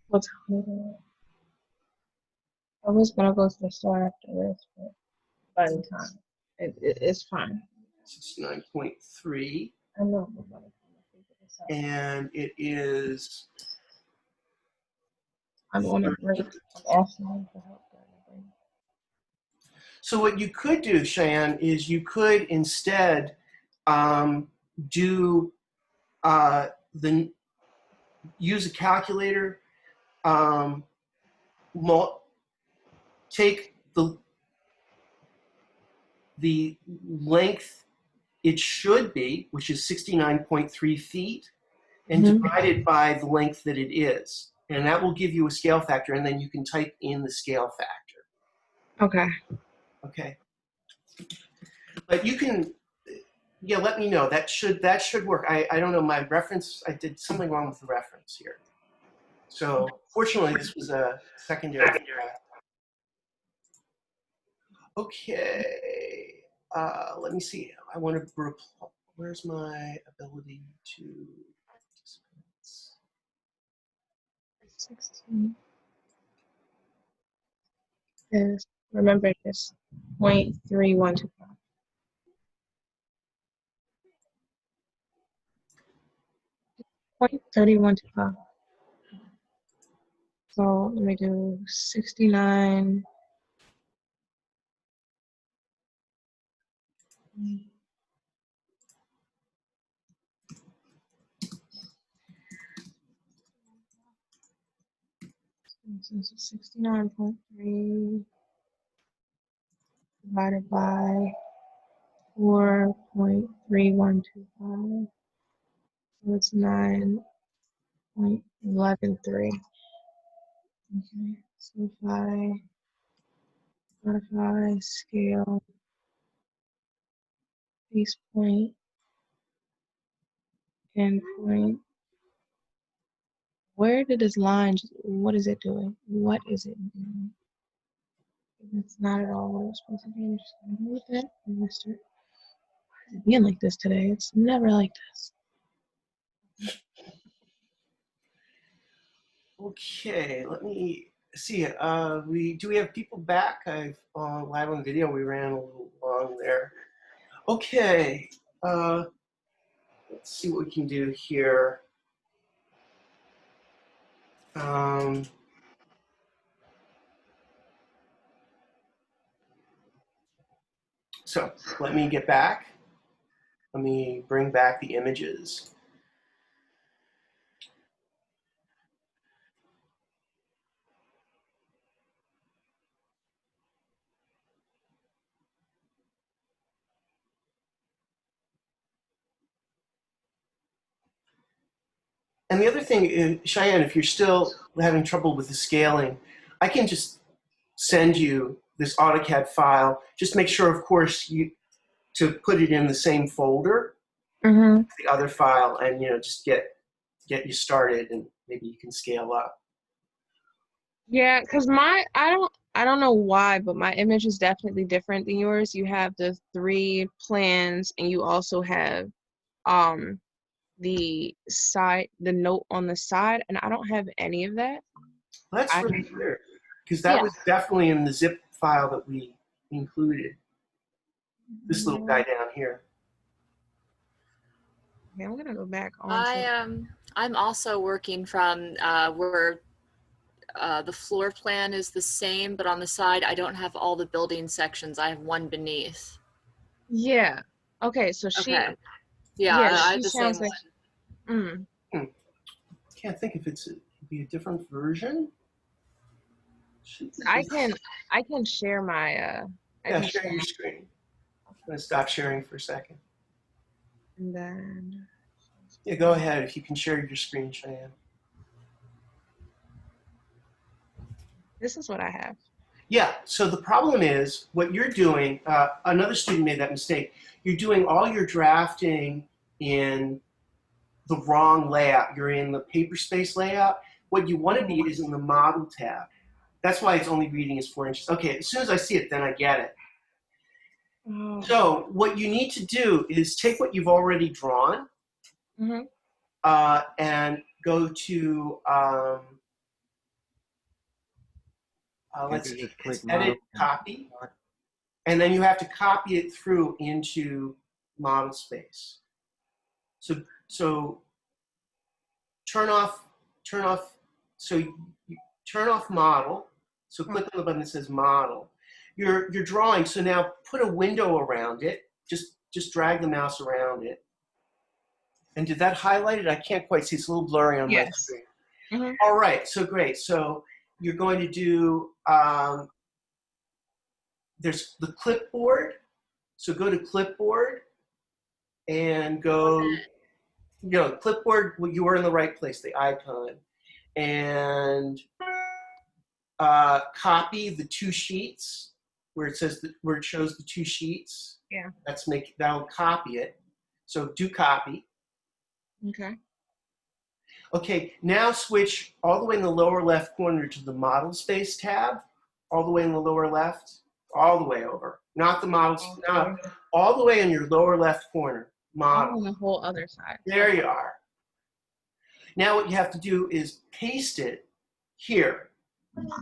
What's happening? I was gonna go to the store after this, but by the time it's fine. 69.3, I know. But by the time I figure this out, and it is I'm on a break. I'm asking him for help during the break. so what you could do, Cheyenne, is you could instead do use a calculator, um, take the length it should be, which is 69.3 feet, and Mhm. divide it by the length that it is. And that will give you a scale factor, and then you can type in the scale factor. Okay. Okay. But you can, yeah, let me know. That should work. I don't know, my reference, I did something wrong with the reference here. So fortunately, this was a secondary. Okay. Let me see. I want to, where's my ability to, 16 is, remember this, 0.3125. 0.3125. So let me do 69. This is 69.3 divided by 4.3125. So it's 9.113. Okay, so if I modify scale base point, end point, where did this line, what is it doing? What is it doing? It's not at all what it's supposed to be. I'm just gonna go with that. I'm gonna start being like this today. It's never like this. okay, let me see. Do we have people back? I've live on video. We ran a little long there. Okay. Let's see what we can do here. Um, so let me get back. Let me bring back the images. And the other thing, Cheyenne, if you're still having trouble with the scaling, I can just send you this AutoCAD file. Just make sure, of course, to put it in the same folder, Mm-hmm. the other file, and just get you started, and maybe you can scale up. Yeah, because I don't know why, but my image is definitely different than yours. You have the 3 plans and you also have the note on the side, and I don't have any of that. Well, that's I really weird, because that Yeah. was definitely in the zip file that we included. This little guy down here. Okay, I'm gonna go back on to I'm also working from where the floor plan is the same, but on the side I don't have all the building sections. I have one beneath. Yeah. Okay, so Okay. yeah, I she have the same sounds like one. Can't think if it'd be a different version. I can share my I Yeah, can share your screen. I'm gonna stop sharing for a second. and then Yeah, go ahead if you can share your screen, Cheyenne. This is what I have. Yeah, so the problem is what you're doing, another student made that mistake. You're doing all your drafting in the wrong layout. You're in the paper space layout. What you want to be is in the model tab. That's why it's only reading is 4 inches. Okay, as soon as I see it, then I get it. Oh. So what you need to do is take what you've already drawn Mm-hmm. and go to, let's You see, just click it's edit, model. copy, and then you have to copy it through into model space. So turn off, so you turn off model. So click on the button that says model. You're drawing, so now put a window around it. Just drag the mouse around it. And did that highlight it? I can't quite see, it's a little blurry on my Yes. screen. Mm-hmm. All right, so great. So you're going to do, there's the clipboard. So go to clipboard and go, clipboard, well, you were in the right place, the icon. And copy the 2 sheets where it says where it shows the 2 sheets. Yeah. That'll copy it. So do copy. Okay. Okay, now switch all the way in the lower left corner to the model space tab. All the way in the lower left, all the way over. Not the models, no, all the way in your lower left corner. Model. On the whole other side. There you are. Now what you have to do is paste it here.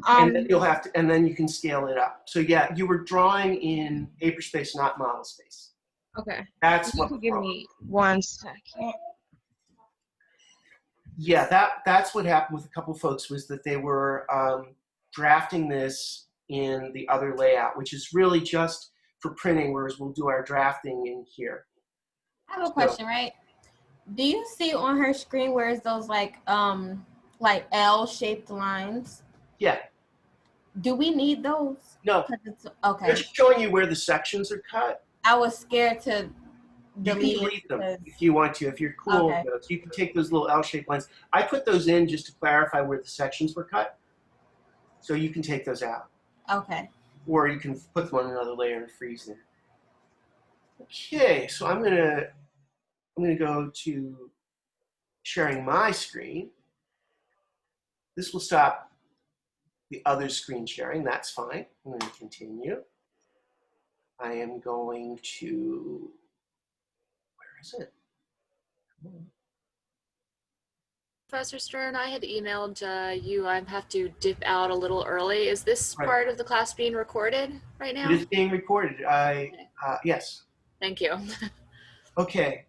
And then you'll have to, and then you can scale it up. So yeah, you were drawing in paper space, not model space. Okay. That's You what. can give me 1 second. Yeah, that's what happened with a couple of folks was that they were drafting this in the other layout, which is really just for printing, whereas we'll do our drafting in here. I have a question, right? Do you see on her screen where it's those like L-shaped lines? Yeah. Do we need those? No. Okay. They're just showing you where the sections are cut. I was scared to You can delete them because, if you want to. If you're cool Okay. with those, you can take those little L-shaped lines. I put those in just to clarify where the sections were cut. So you can take those out. okay. Or you can put them on another layer and freeze them. Okay, so I'm gonna go to sharing my screen. This will stop the other screen sharing. That's fine. I'm going to continue. I am going to, where is it? Professor Stern, I had emailed you. I have to dip out a little early. Is this Right. part of the class being recorded right now? It is being recorded. Yes. Thank you. Okay.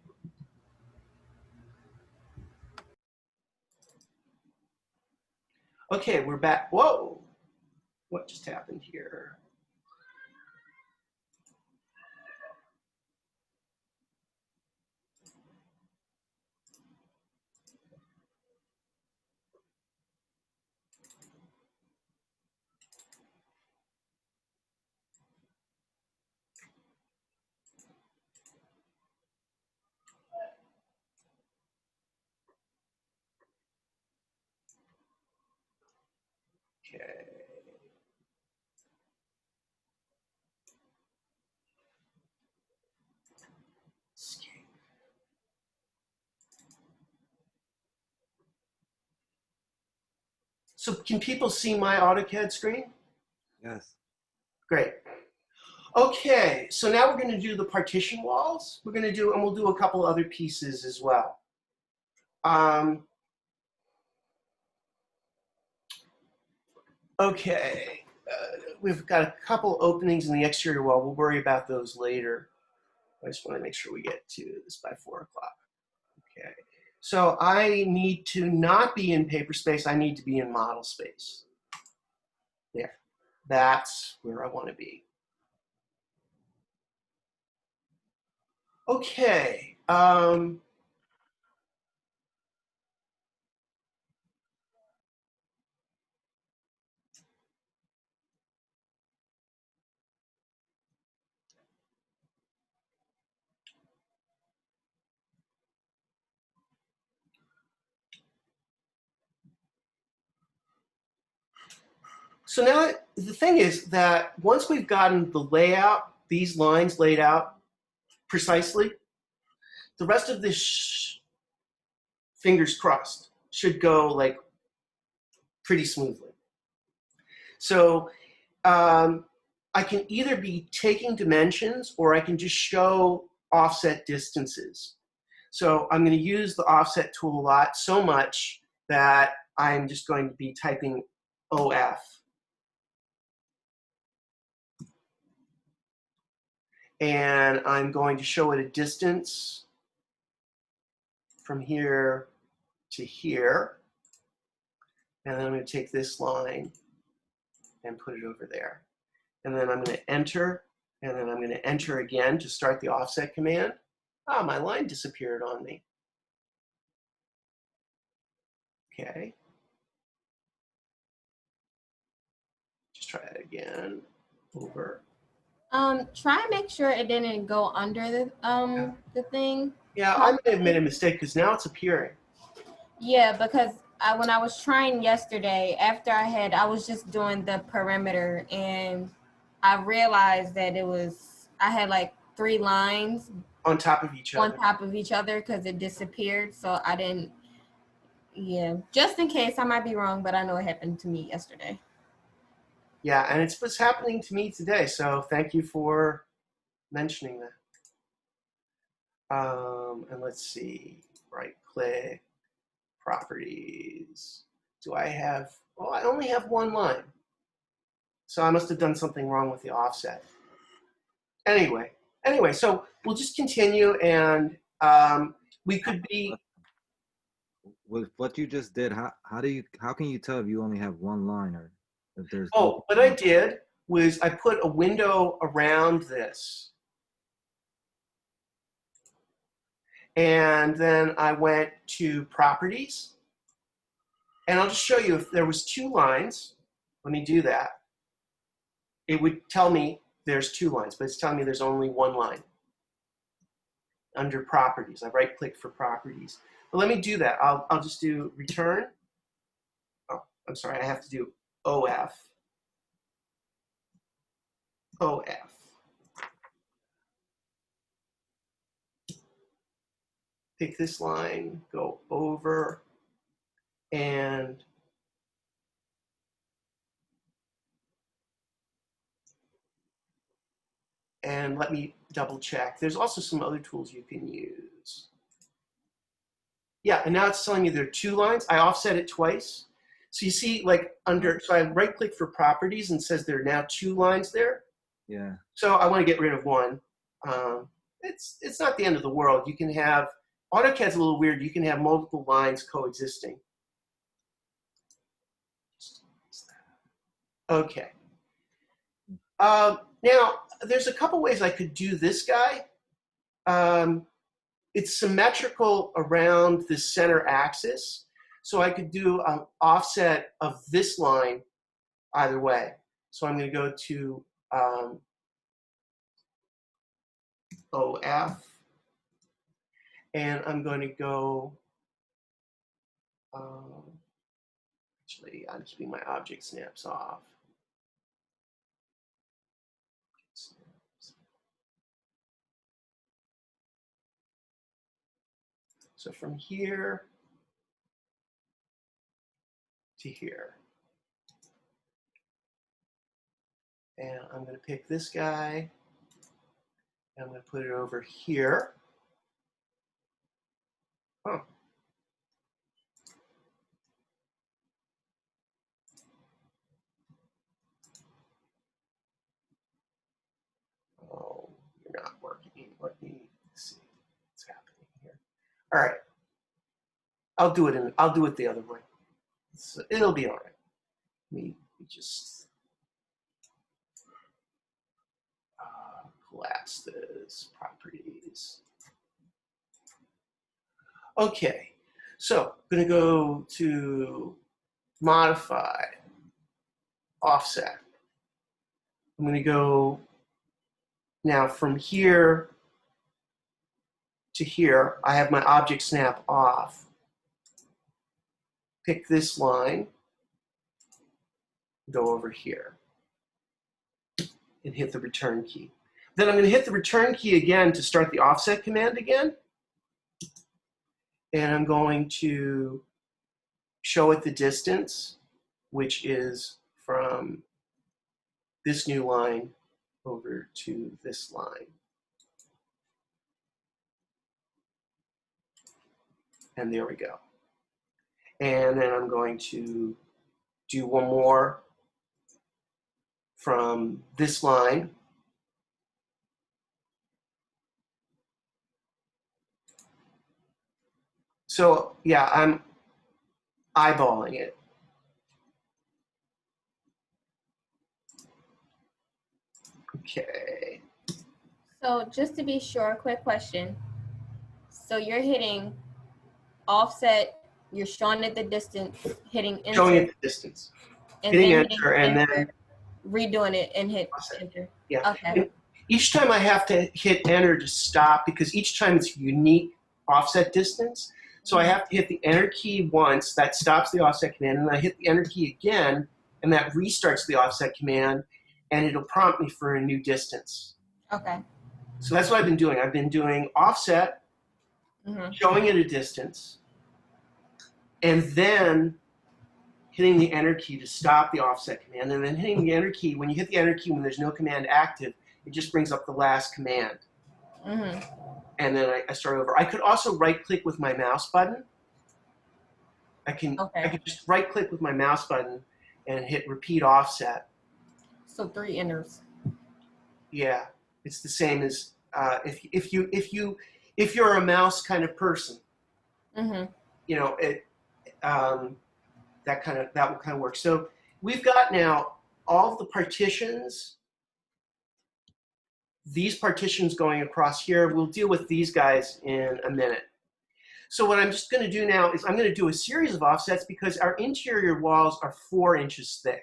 Okay, we're back. Whoa! What just happened here? Okay. Escape. So can people see my AutoCAD screen? Yes. Great. Okay, so now we're going to do the partition walls. We're going to do, and we'll do a couple other pieces as well. Okay, we've got a couple openings in the exterior wall. We'll worry about those later. I just want to make sure we get to this by 4 o'clock. Okay, so I need to not be in paper space. I need to be in model space. There, that's where I want to be. Okay. So now the thing is that once we've gotten the layout, these lines laid out precisely, the rest of this, fingers crossed, should go like pretty smoothly. So I can either be taking dimensions or I can just show offset distances. So I'm going to use the offset tool a lot, so much that I'm just going to be typing OF. And I'm going to show it a distance from here to here. And then I'm going to take this line and put it over there. And then I'm going to enter, and then I'm going to enter again to start the offset command. Ah, my line disappeared on me. Okay. Just try it again. Over. Try and make sure it didn't go under the thing. Yeah, I may have made a mistake because now it's appearing. Yeah, because when I was trying yesterday, after I was just doing the perimeter, and I realized that I had like 3 lines On top of each other. on top of each other because it disappeared. So I didn't, yeah, just in case, I might be wrong, but I know it happened to me yesterday. Yeah, and it's what's happening to me today. So thank you for mentioning that. And let's see, right click, properties. Do I have, well, I only have 1 line. So I must have done something wrong with the offset. Anyway, so we'll just continue, and we could be. With what you just did, how can you tell if you only have 1 line or if there's? Oh, what I did was I put a window around this. And then I went to properties. And I'll just show you if there was 2 lines. Let me do that. It would tell me there's 2 lines, but it's telling me there's only 1 line. Under properties, I right click for properties. But let me do that. I'll just do return. Oh, I'm sorry, I have to do OF. OF. Pick this line, go over, and let me double check. There's also some other tools you can use. Yeah, and now it's telling me there are 2 lines. I offset it twice. So you see, like so I right click for properties and it says there are now 2 lines there. Yeah. So I want to get rid of 1. It's not the end of the world. You can have, AutoCAD's a little weird. You can have multiple lines coexisting. Okay. Now, there's a couple ways I could do this guy. It's symmetrical around the center axis. So I could do an offset of this line either way. So I'm going to go to OF. And I'm going to go, actually, I'm just being my object snaps off. So from here to here. And I'm going to pick this guy, and I'm going to put it over here. Huh. Oh, you're not working. Let me see what's happening here. All right. I'll do it the other way. So it'll be all right. Let me just collapse this, properties. Okay, so I'm going to go to modify, offset. I'm going to go now from here to here. I have my object snap off. Pick this line. go over here and hit the return key. Then I'm going to hit the return key again to start the offset command again. And I'm going to show it the distance, which is from this new line over to this line. And there we go. And then I'm going to do one more from this line. So yeah, I'm eyeballing it. Okay. So just to be sure, quick question. So you're hitting offset, you're showing it the distance, hitting enter, Showing it the distance. and Hitting then enter, and then redoing it and hit offset. enter. Yeah. Okay. And each time I have to hit enter to stop, because each time it's unique offset distance. So I have to hit the enter key once, that stops the offset command, and I hit the enter key again, and that restarts the offset command, and it'll prompt me for a new distance. Okay. So that's what I've been doing. I've been doing offset, showing it a distance, and then hitting the enter key to stop the offset command, and then hitting the enter key. When you hit the enter key when there's no command active, it just brings up the last command. And then I start over. I could also right-click with my mouse button. I could just right-click with my mouse button and hit repeat offset. So 3 enters. Yeah, it's the same as if you're a mouse kind of person. You know, that will kind of work. So we've got now all of the partitions. These partitions going across here. We'll deal with these guys in a minute. So what I'm just going to do now is I'm going to do a series of offsets because our interior walls are 4 inches thick.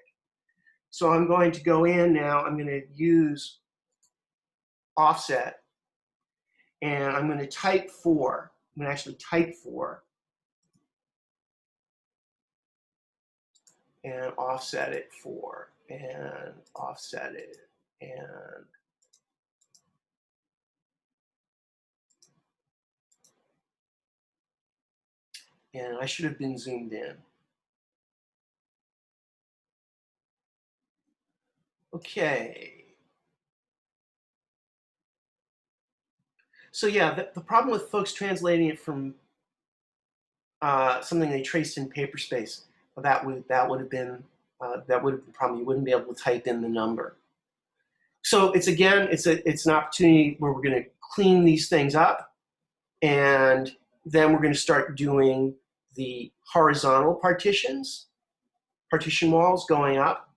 So I'm going to go in now. I'm going to use offset, and I'm going to type 4. I'm going to actually type 4 and offset it 4 and offset it and I should have been zoomed in. Okay. So yeah, the problem with folks translating it from something they traced in Paperspace, that would have been the problem. You wouldn't be able to type in the number. So it's an opportunity where we're going to clean these things up, and then we're going to start doing the horizontal partition walls going up.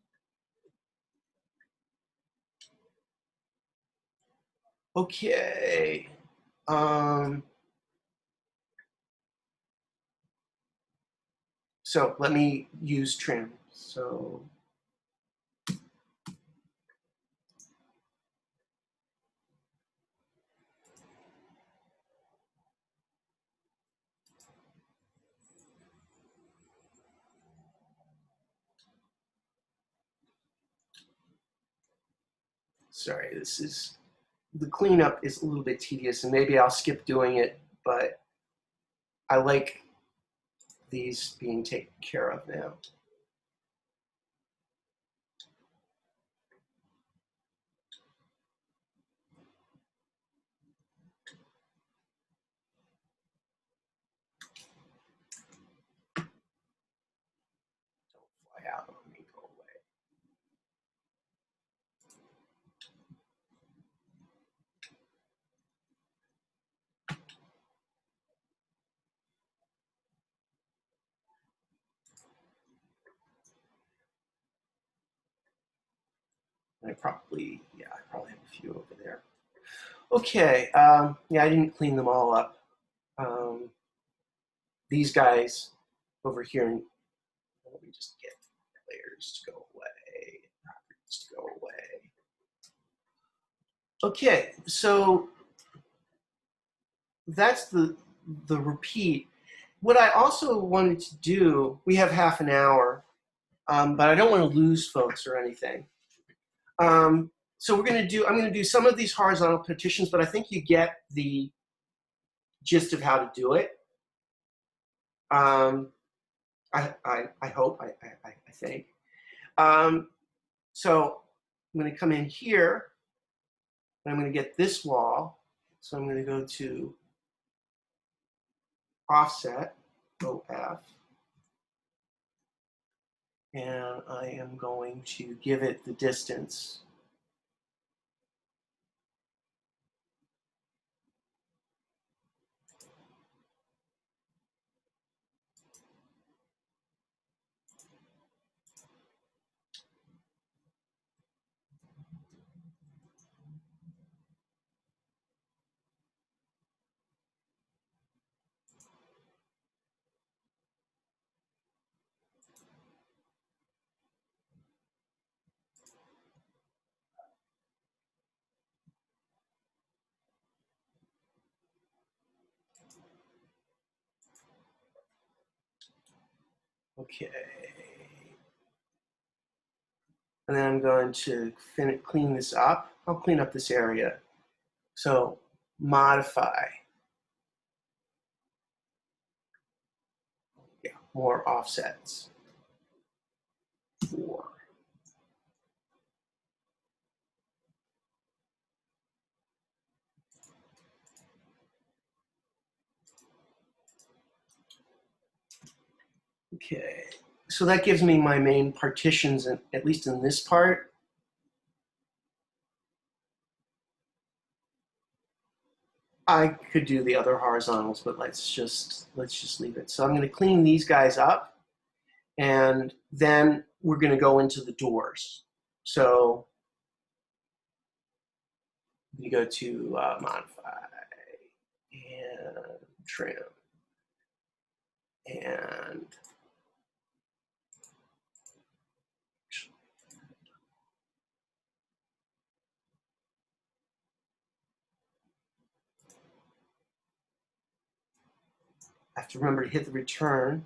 Okay. So let me use trim. So sorry, the cleanup is a little bit tedious, and maybe I'll skip doing it, but I like these being taken care of now. Don't fly out on me, go away. I probably have a few over there. Okay, yeah, I didn't clean them all up. These guys over here, let me just get layers to go away, properties to go away. Okay, so that's the repeat. What I also wanted to do, we have half an hour. but I don't want to lose folks or anything. So I'm going to do some of these horizontal partitions, but I think you get the gist of how to do it. I hope, I think. So I'm going to come in here, and I'm going to get this wall. So I'm going to go to offset, OF, and I am going to give it the distance. Okay. And then I'm going to clean this up. I'll clean up this area. So modify. Yeah, more offsets. 4. Okay. So that gives me my main partitions, at least in this part. I could do the other horizontals, but let's just leave it. So I'm going to clean these guys up, and then we're going to go into the doors. So you go to modify and trim, and I have to remember to hit the return.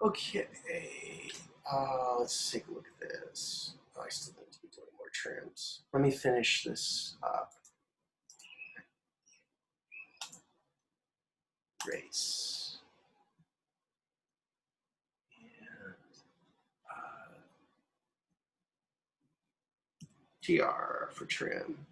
Okay, let's take a look at this. Oh, I still need to be doing more trims. Let me finish this up. Race. And TR for trim.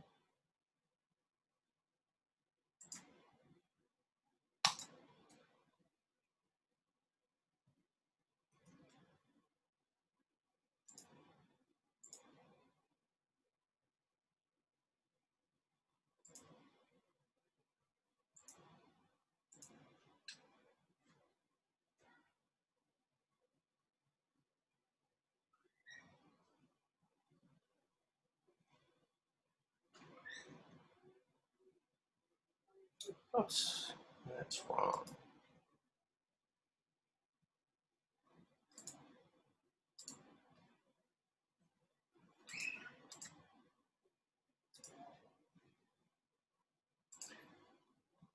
Oops, that's wrong.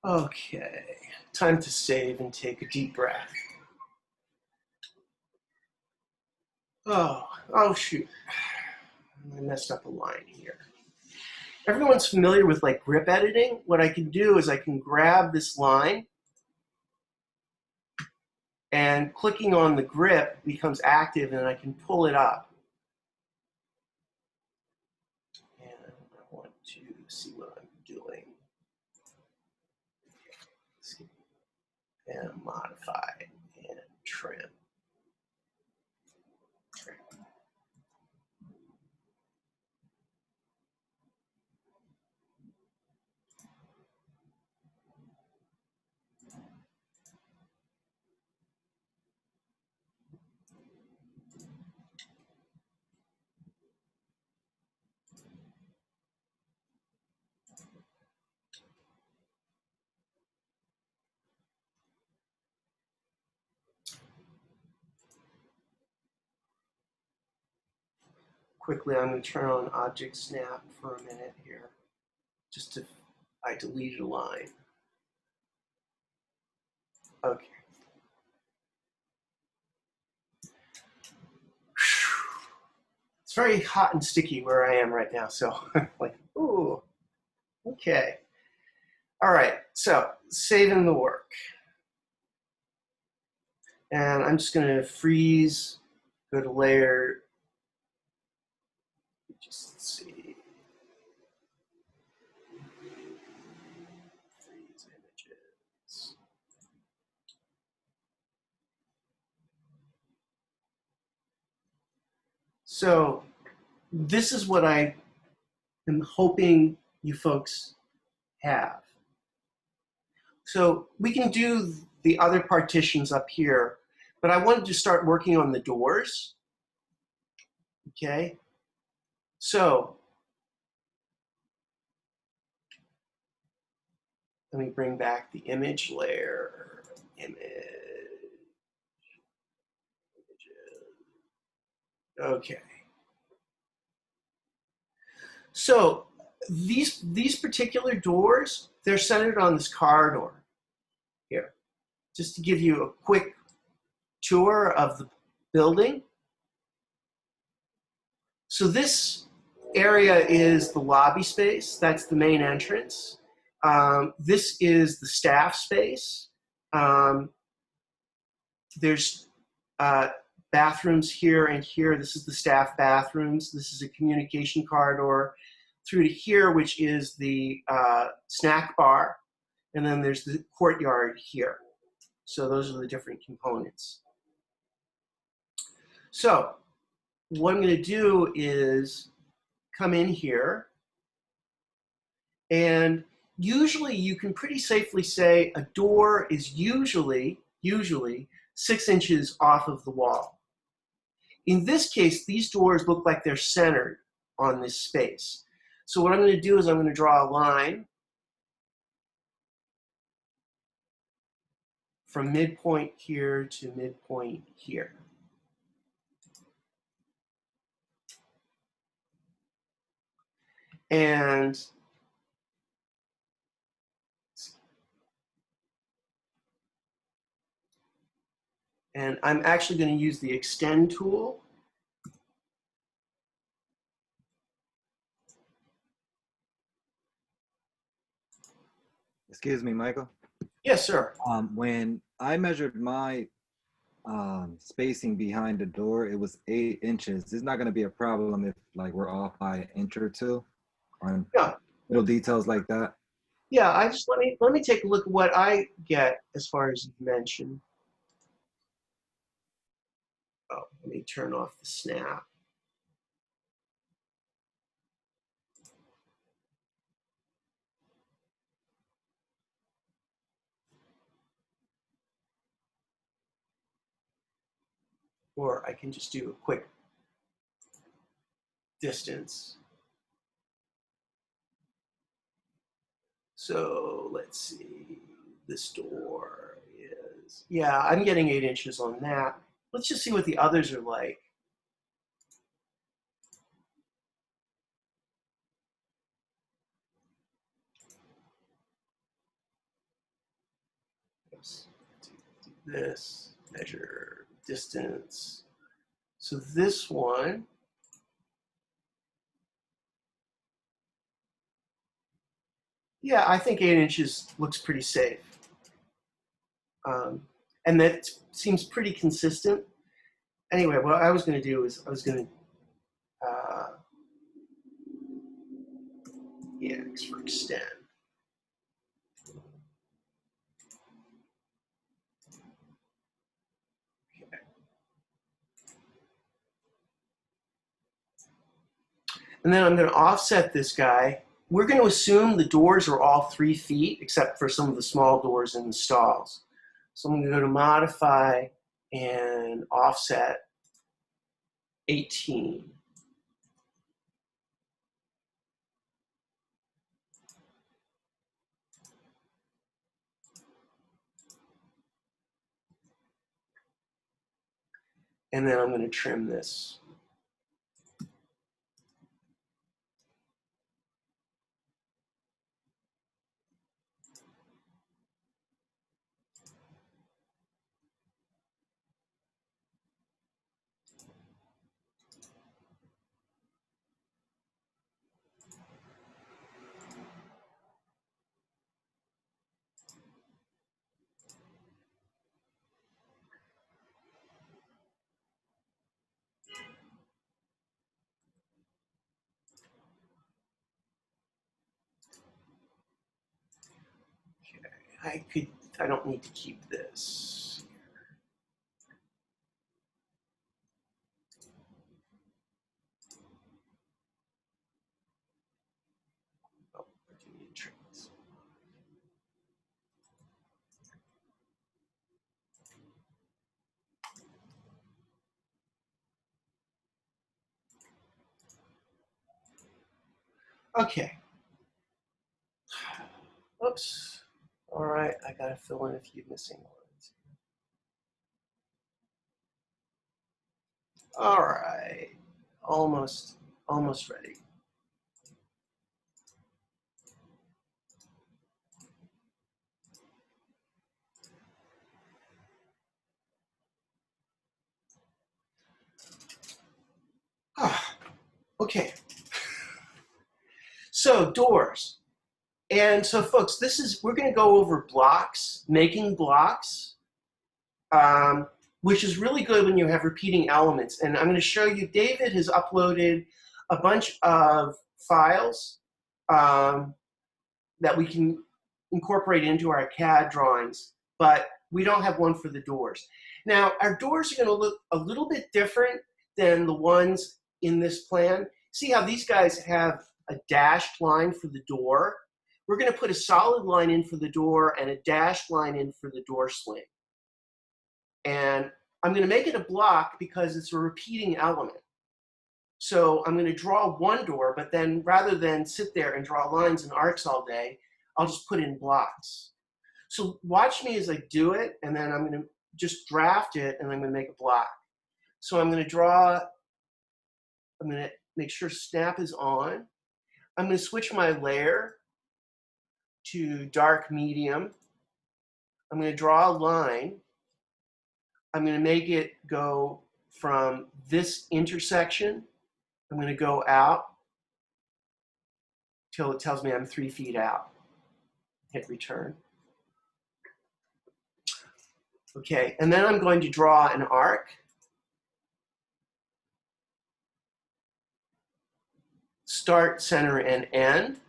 Okay, time to save and take a deep breath. Oh shoot. I messed up a line here. Everyone's familiar with like grip editing. What I can do is I can grab this line And clicking on the grip becomes active, and I can pull it up. And I want to see what I'm doing. And modify and trim. Quickly, I'm going to turn on object snap for a minute here. Just to, I deleted a line. Okay. It's very hot and sticky where I am right now, so like, ooh, okay. All right, so saving the work. And I'm just going to freeze, go to layer, just see. Freeze images. So this is what I am hoping you folks have. So we can do the other partitions up here, but I wanted to start working on the doors. Okay, so let me bring back the image layer, okay. So these particular doors, they're centered on this corridor here. Just to give you a quick tour of the building. So this area is the lobby space. That's the main entrance. This is the staff space. There's bathrooms here and here. This is the staff bathrooms. This is a communication corridor through to here, which is the snack bar. And then there's the courtyard here. So those are the different components. So what I'm going to do is come in here, and usually you can pretty safely say a door is usually 6 inches off of the wall. In this case, these doors look like they're centered on this space. So what I'm going to do is I'm going to draw a line from midpoint here to midpoint here. And I'm actually going to use the extend tool. Excuse me, Michael. Yes, sir. When I measured my spacing behind the door, it was 8 inches. It's not going to be a problem if like we're off by an inch or two on Yeah. little details like that. Yeah, I just let me take a look at what I get as far as dimension. Oh, let me turn off the snap. Or I can just do a quick distance. So let's see, this door is, yeah, I'm getting 8 inches on that. Let's just see what the others are like. Let's do this, measure distance. So this one, yeah, I think 8 inches looks pretty safe. And that seems pretty consistent. Anyway, what I was going to do is I was going to, X for extend. Okay. And then I'm going to offset this guy. We're going to assume the doors are all 3 feet, except for some of the small doors in the stalls. So I'm going to go to modify and offset 18. And then I'm going to trim this. Okay. I don't need to keep this. Oh, I do need to trim this. Okay. Oops. All right, I gotta fill in a few missing ones. All right, almost ready. Okay. So doors. And so folks, we're gonna go over blocks, making blocks, which is really good when you have repeating elements. And I'm gonna show you, David has uploaded a bunch of files that we can incorporate into our CAD drawings, but we don't have one for the doors. Now, our doors are gonna look a little bit different than the ones in this plan. See how these guys have a dashed line for the door? We're gonna put a solid line in for the door and a dashed line in for the door sling. And I'm gonna make it a block because it's a repeating element. So I'm gonna draw one door, but then rather than sit there and draw lines and arcs all day, I'll just put in blocks. So watch me as I do it, and then I'm gonna just draft it, and I'm gonna make a block. So I'm gonna make sure snap is on. I'm gonna switch my layer to dark medium. I'm gonna draw a line. I'm gonna make it go from this intersection. I'm gonna go out till it tells me I'm 3 feet out. Hit return. Okay, and then I'm going to draw an arc. Start, center, and end.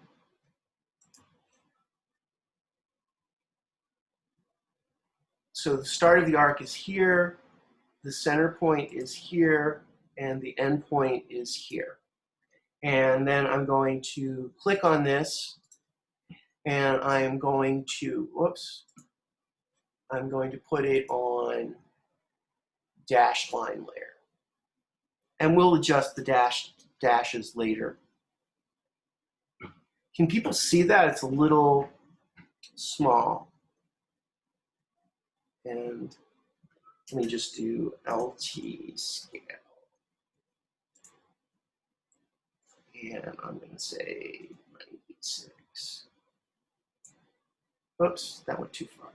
So the start of the arc is here, the center point is here, and the end point is here. And then I'm going to click on this, and I am going to, I'm going to put it on dashed line layer. And we'll adjust the dashes later. Can people see that? It's a little small. And let me just do LT scale. And I'm going to say 96. Oops, that went too far.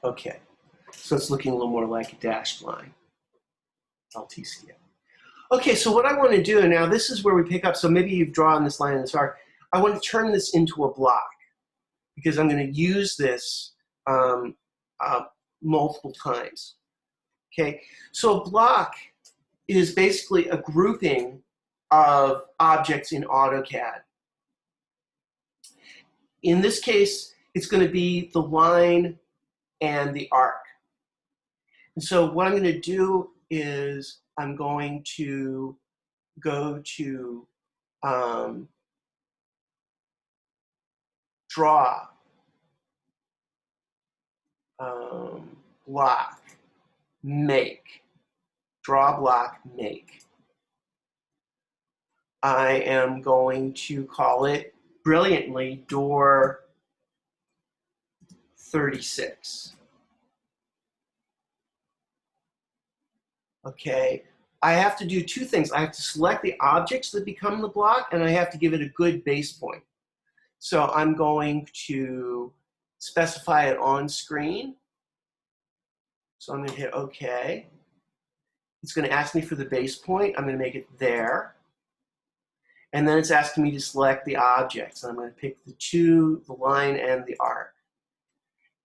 Okay, so it's looking a little more like a dashed line. LTCM. Okay, so what I want to do now, this is where we pick up. So maybe you've drawn this line in this arc. I want to turn this into a block because I'm going to use this multiple times. Okay, so a block is basically a grouping of objects in AutoCAD. In this case, it's going to be the line and the arc. And so what I'm going to do is I'm going to go to draw, block, make, draw, block, make. I am going to call it brilliantly door 36. Okay, I have to do two things. I have to select the objects that become the block, and I have to give it a good base point. So I'm going to specify it on screen. So I'm going to hit OK. It's going to ask me for the base point. I'm going to make it there. And then it's asking me to select the objects. And I'm going to pick the two, the line and the arc.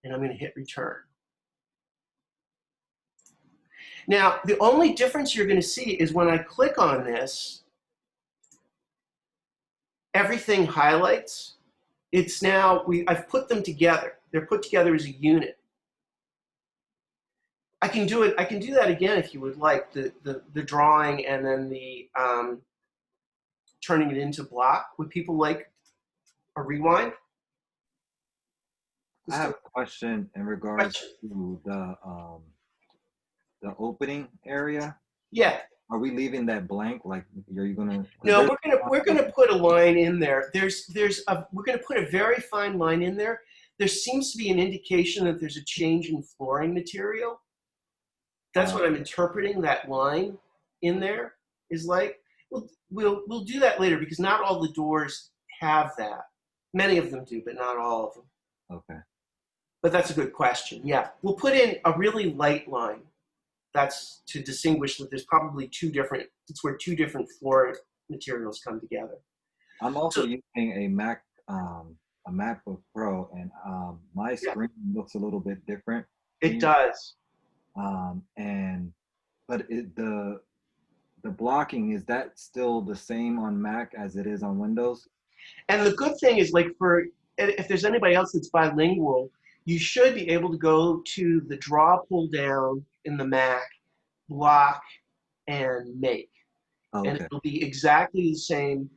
And I'm going to hit return. Now, the only difference you're going to see is when I click on this, everything highlights. It's now, I've put them together. They're put together as a unit. I can do that again if you would like, the drawing and then the turning it into block. Would people like a rewind? I have a question in regards to the opening area. Yeah. Are we leaving that blank? Like, are you gonna? No, we're gonna put a line in there. We're gonna put a very fine line in there. There seems to be an indication that there's a change in flooring material. That's what I'm interpreting that line in there is like. We'll do that later because not all the doors have that. Many of them do, but not all of them. Okay. But that's a good question. Yeah, we'll put in a really light line. That's to distinguish that there's probably it's where two different floor materials come together. I'm also using a MacBook Pro, and my screen looks a little bit different. It does. But the blocking, is that still the same on Mac as it is on Windows? And the good thing is, like, if there's anybody else that's bilingual, you should be able to go to the draw pull down in the Mac, block, and make. Okay. And it'll be exactly the same.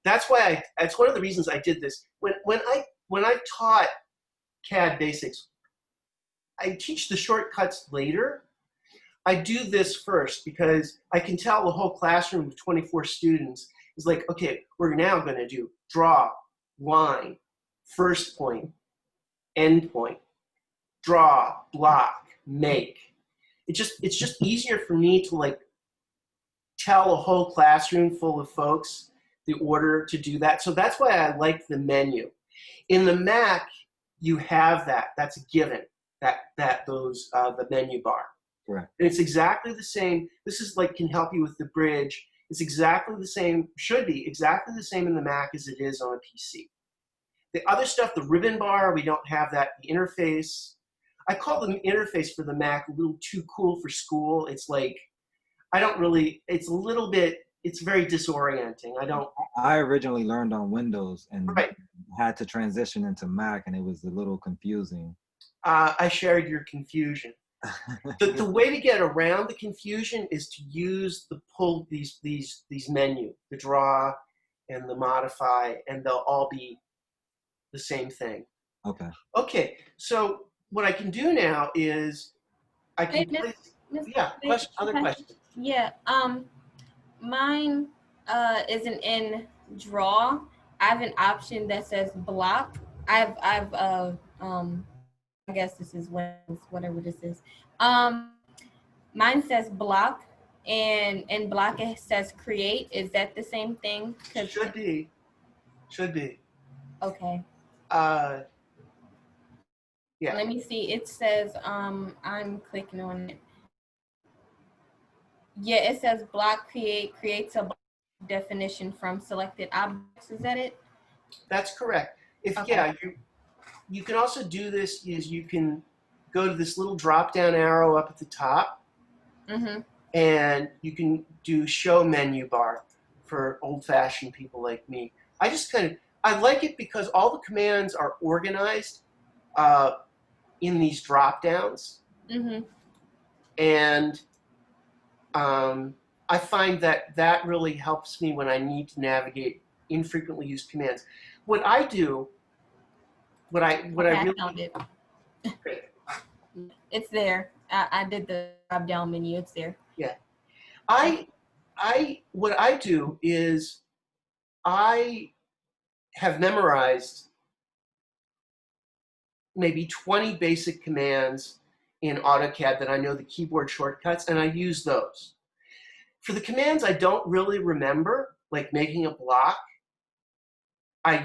That's why that's one of the reasons I did this. When I taught CAD basics, I teach the shortcuts later. I do this first because I can tell the whole classroom of 24 students is like, okay, we're now going to do draw, line, first point, end point, draw, block, make. It's just easier for me to like tell a whole classroom full of folks the order to do that. So that's why I like the menu. In the Mac, you have that. That's a given. The menu bar. Correct. And it's exactly the same. This is like can help you with the bridge. It's exactly the same, should be exactly the same in the Mac as it is on a PC. The other stuff, the ribbon bar, we don't have that. The interface, I call the interface for the Mac a little too cool for school. It's like, it's very disorienting. I originally learned on Windows and had to transition into Mac, and it was a little confusing. I shared your confusion. The way to get around the confusion is to use these menu, the draw and the modify, and they'll all be the same thing. Okay. Okay, so what I can do now is I can other questions. Yeah, mine isn't in draw. I have an option that says block. I guess this is whatever this is. Mine says block, and in block it says create. Is that the same thing? Should be. Okay. Yeah. Let me see. It says, I'm clicking on it. Yeah, it says block creates a block definition from selected objects. Is that it? That's correct. If Okay. yeah, you can also do this is you can go to this little drop down arrow up at the top, Mm-hmm. and you can do show menu bar for old fashioned people like me. I like it because all the commands are organized in these drop downs, Mm-hmm. and I find that really helps me when I need to navigate infrequently used commands. What I do, what I Okay, I really found it. It's there. I did the drop down menu. It's there. yeah. What I do is I have memorized maybe 20 basic commands in AutoCAD that I know the keyboard shortcuts, and I use those. For the commands I don't really remember, like making a block, I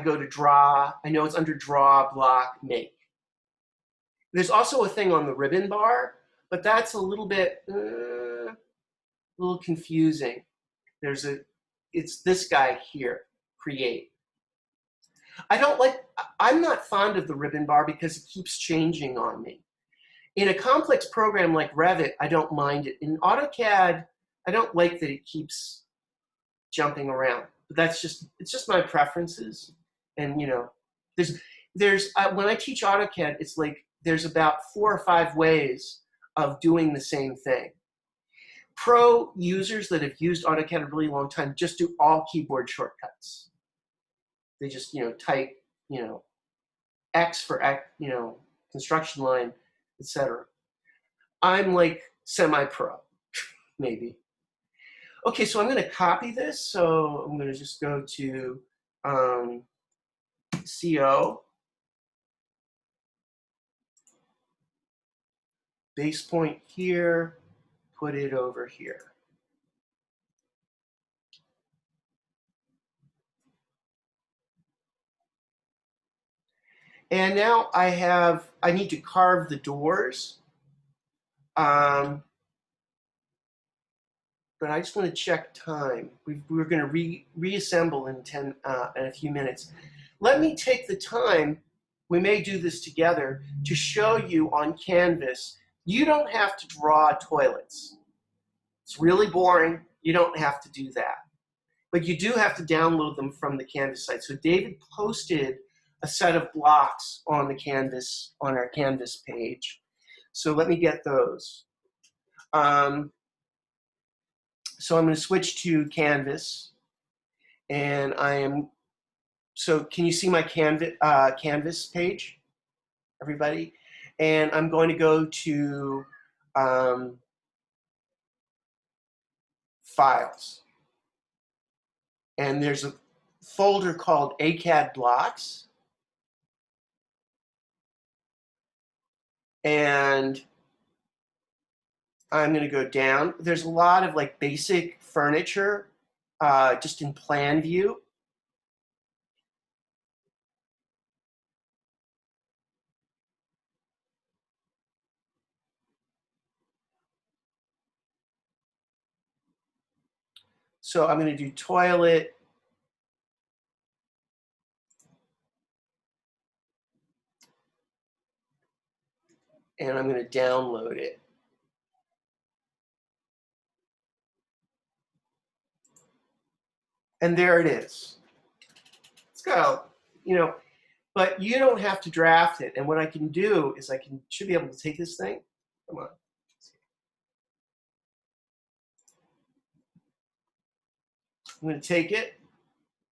go to draw. I know it's under draw, block, make. There's also a thing on the ribbon bar, but that's a little confusing. It's this guy here, create. I'm not fond of the ribbon bar because it keeps changing on me. In a complex program like Revit, I don't mind it. In AutoCAD, I don't like that it keeps jumping around. But it's just my preferences. And when I teach AutoCAD, it's like there's about 4 or 5 ways of doing the same thing. Pro users that have used AutoCAD a really long time just do all keyboard shortcuts. They just type X for X, construction line, etc. I'm like semi-pro, maybe. Okay, so I'm going to copy this. So I'm going to just go to CO, base point here, put it over here. And now I need to carve the doors. But I just want to check time. We're going to reassemble in in a few minutes. Let me take the time. We may do this together to show you on Canvas. You don't have to draw toilets. It's really boring. You don't have to do that. But you do have to download them from the Canvas site. So David posted a set of blocks on the Canvas, on our Canvas page. So let me get those. So I'm going to switch to Canvas, and so can you see my Canvas page, everybody? And I'm going to go to Files. And there's a folder called ACAD Blocks. And I'm going to go down. There's a lot of like basic furniture just in plan view. So I'm going to do toilet. And I'm going to download it. And there it is. It's got, but you don't have to draft it. And what I can do is should be able to take this thing. Come on. I'm going to take it.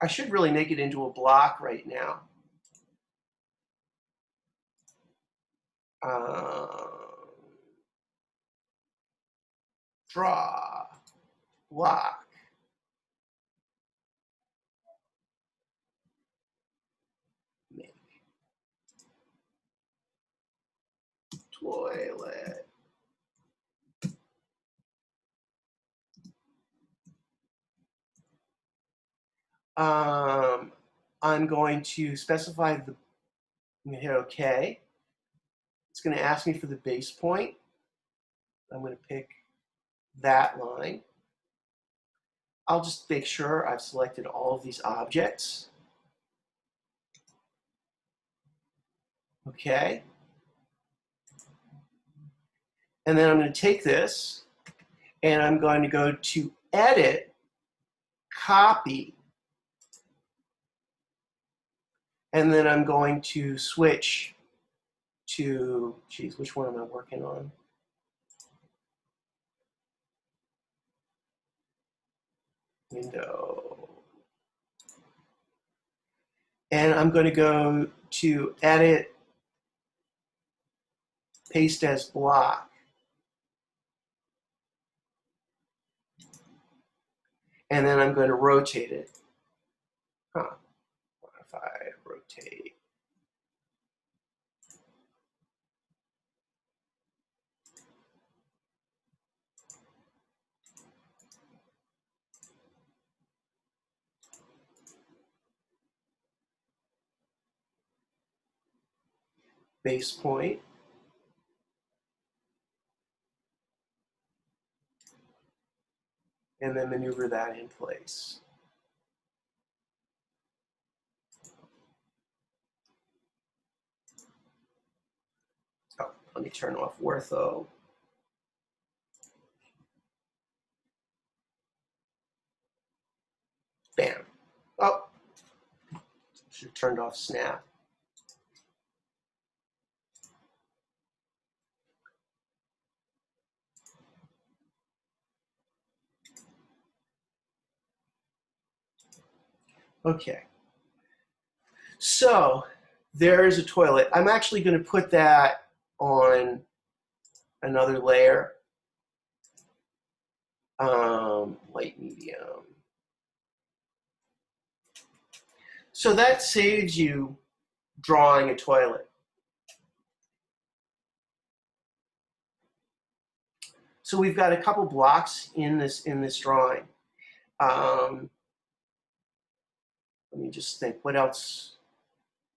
I should really make it into a block right now. Draw, block. Make. Toilet. I'm going to specify I'm going to hit OK. It's going to ask me for the base point. I'm going to pick that line. I'll just make sure I've selected all of these objects. Okay. And then I'm going to take this and I'm going to go to Edit, Copy, and then I'm going to switch to, geez, which one am I working on? Window. And I'm going to go to Edit, Paste as Block. And then I'm going to rotate it. What if I rotate? Base point. And then maneuver that in place. Oh, let me turn off ortho. Bam. Oh, should have turned off snap. Okay. So there's a toilet. I'm actually going to put that on another layer. Light medium. So that saves you drawing a toilet. So we've got a couple blocks in this drawing. Let me just think, what else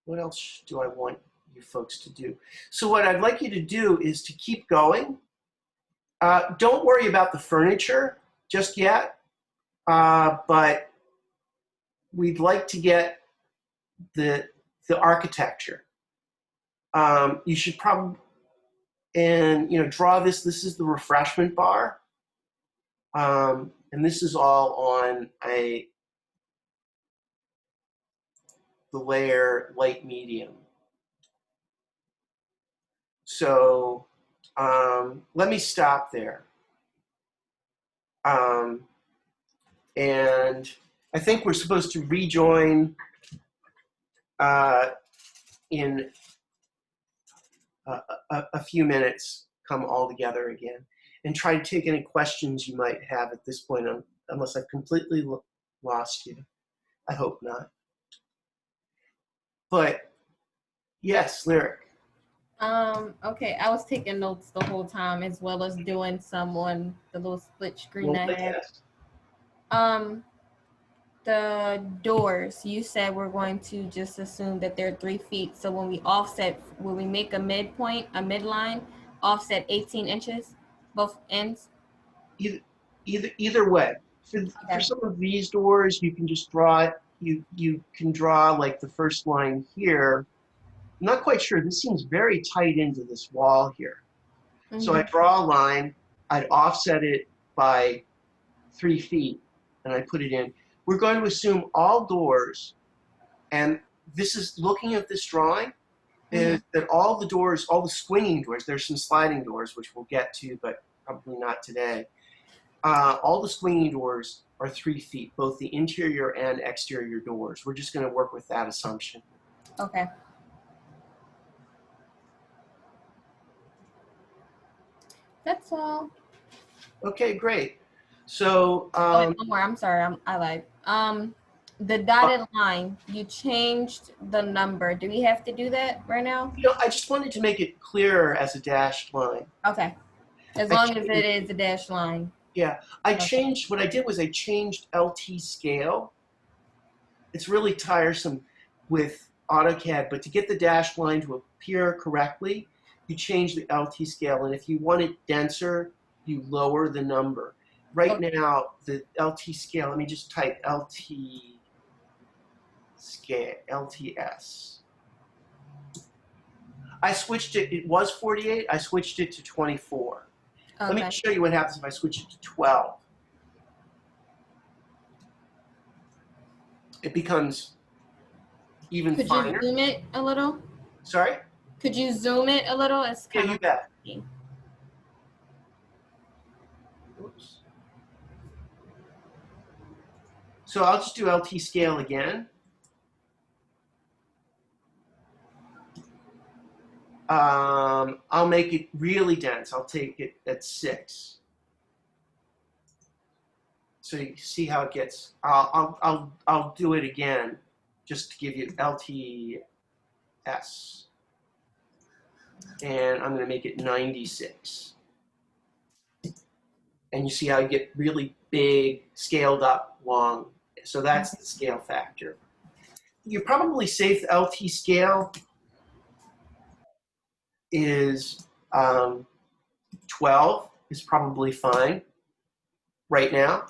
do I want you folks to do? So what I'd like you to do is to keep going. Don't worry about the furniture just yet, but we'd like to get the architecture. You should probably, and draw this. This is the refreshment bar, and this is all on the layer light medium. So let me stop there. And I think we're supposed to rejoin in a few minutes, come all together again, and try to take any questions you might have at this point, unless I've completely lost you. I hope not. But yes, Lyric. Okay, I was taking notes the whole time as well as doing some on the little split screen Well, I had. The doors, you said we're going to just assume that they're 3 feet. So when we offset, when we make a midpoint, a midline, offset 18 inches, both ends? Either way. For some of these doors, you can just draw it. You can draw like the first line here. I'm not quite sure. This seems very tight into this wall here. Mm-hmm. So I draw a line. I'd offset it by 3 feet, and I put it in. We're going to assume all doors, and this is looking at this drawing, is that all the doors, all the swinging doors, there's some sliding doors, which we'll get to, but probably not today. All the swinging doors are 3 feet, both the interior and exterior doors. We're just going to work with that assumption. Okay. That's all. Okay, great. So one more. I'm sorry. I lied. The dotted line, you changed the number. Do we have to do that right now? I just wanted to make it clearer as a dashed line. Okay. As long as it is a dashed line. Yeah. Changed, what I did was I changed LT scale. It's really tiresome with AutoCAD, but to get the dashed line to appear correctly, you change the LT scale. And if you want it denser, you lower the number. Right now, the LT scale, let me just type LT scale, LTS. I switched it, it was 48, I switched it to 24. Let me Okay. show you what happens if I switch it to 12. It becomes even Could finer. you zoom it a little? Sorry? Could you zoom it a little? It's Yeah, kind you of. bet. Oops. So I'll just do LT scale again. I'll make it really dense. I'll take it at 6. So you see how it gets. I'll do it again, just to give you LTS, and I'm going to make it 96. And you see how you get really big, scaled up, long. So that's the scale factor. You're probably safe. The LT scale is 12 is probably fine right now.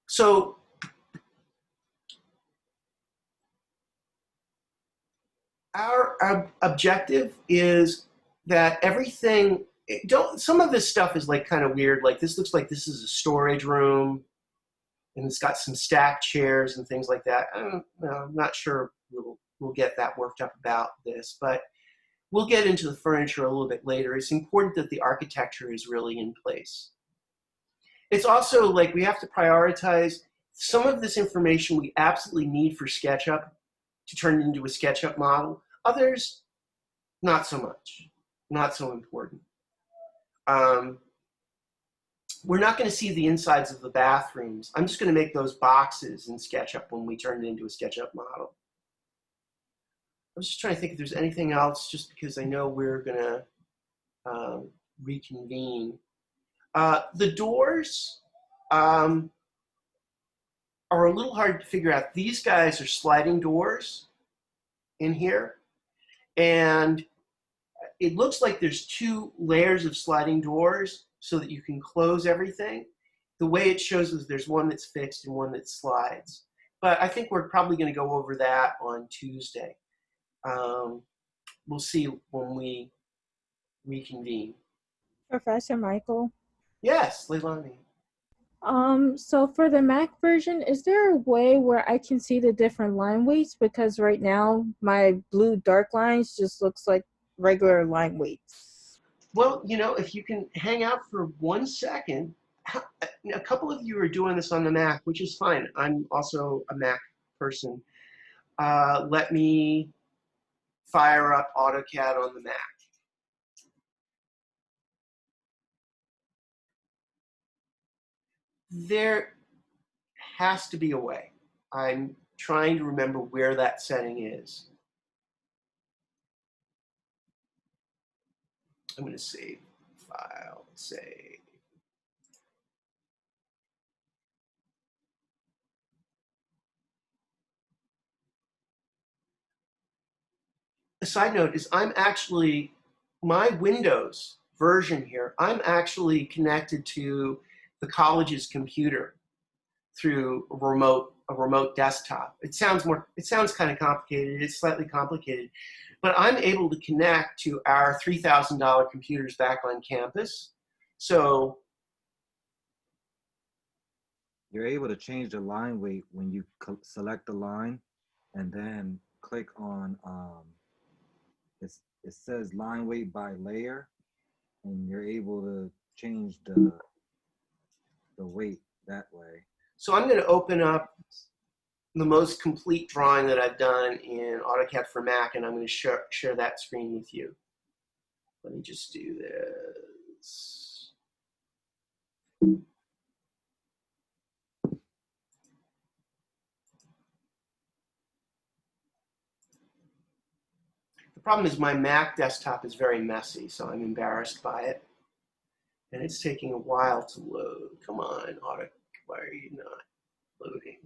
So our objective is that everything, some of this stuff is like kind of weird. Like this looks like this is a storage room, and it's got some stacked chairs and things like that. I'm not sure we'll get that worked up about this, but we'll get into the furniture a little bit later. It's important that the architecture is really in place. It's also like we have to prioritize some of this information we absolutely need for SketchUp to turn it into a SketchUp model. Others, not so much, not so important. We're not going to see the insides of the bathrooms. I'm just going to make those boxes in SketchUp when we turn it into a SketchUp model. I'm just trying to think if there's anything else, just because I know we're going to reconvene. The doors are a little hard to figure out. These guys are sliding doors in here, and it looks like there's 2 layers of sliding doors so that you can close everything. The way it shows is there's one that's fixed and one that slides. But I think we're probably going to go over that on Tuesday. We'll see when we reconvene. Professor Michael. Yes, Leilani. So for the Mac version, is there a way where I can see the different line weights? Because right now my blue dark lines just looks like regular line weights. Well, you know, if you can hang out for 1 second, a couple of you are doing this on the Mac, which is fine. I'm also a Mac person. Let me fire up AutoCAD on the Mac. There has to be a way. I'm trying to remember where that setting is. I'm going to save file, save. A side note is my Windows version here, I'm actually connected to the college's computer through a remote desktop. It sounds kind of complicated. It's slightly complicated, but I'm able to connect to our $3,000 computers back on campus. So You're able to change the line weight when you select the line and then click on, it says line weight by layer, and you're able to change the weight that way. So I'm going to open up the most complete drawing that I've done in AutoCAD for Mac, and I'm going to share that screen with you. Let me just do this. The problem is my Mac desktop is very messy, so I'm embarrassed by it. And it's taking a while to load. Come on, auto, why are you not loading?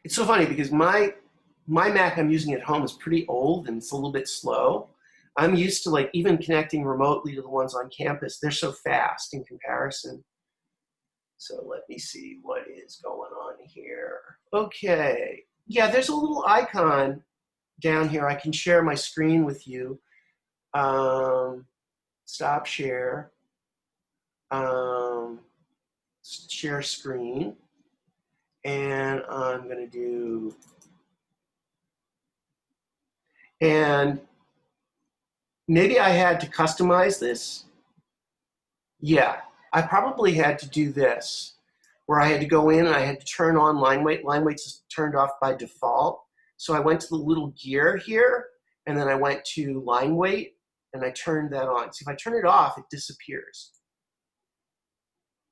It's so funny because my Mac I'm using at home is pretty old and it's a little bit slow. I'm used to like even connecting remotely to the ones on campus. They're so fast in comparison. So let me see what is going on here. Okay. Yeah, there's a little icon down here. I can share my screen with you. Stop share. Share screen. And I'm going to do, and maybe I had to customize this. Yeah, I probably had to do this, where I had to go in and I had to turn on line weight. Line weight's is turned off by default. So I went to the little gear here, and then I went to line weight, and I turned that on. See, if I turn it off, it disappears.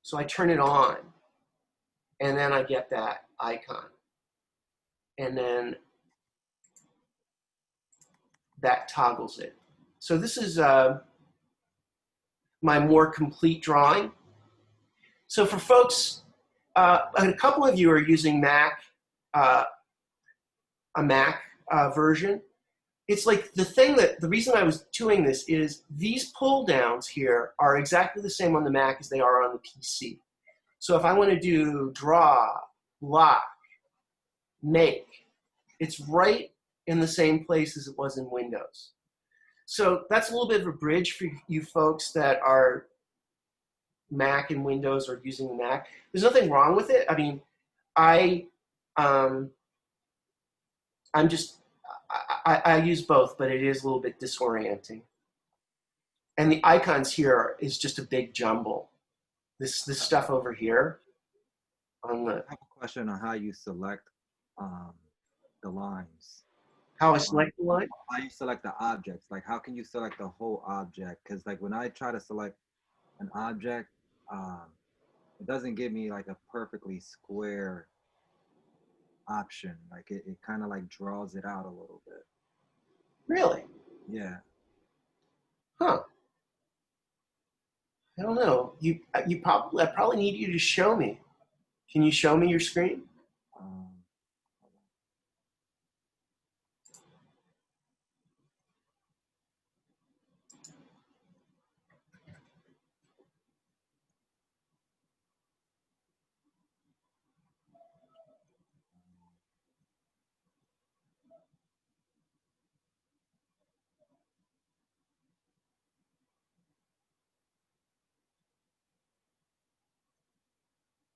So I turn it on, and then I get that icon. And then that toggles it. So this is my more complete drawing. So for folks, a couple of you are using Mac, a Mac version. It's like the reason I was doing this is these pull downs here are exactly the same on the Mac as they are on the PC. So if I want to do draw, lock, make, it's right in the same place as it was in Windows. So that's a little bit of a bridge for you folks that are Mac and Windows or using the Mac. There's nothing wrong with it. I mean, I'm just, I use both, but it is a little bit disorienting. And the icons here is just a big jumble. This stuff over here on the. I have a question on how you select the lines. How I select the line? How you select the objects? Like, how can you select the whole object? Because like when I try to select an object, it doesn't give me like a perfectly square option. Like it kind of like draws it out a little bit. Really? Yeah. Huh. I don't know. I probably need you to show me. Can you show me your screen?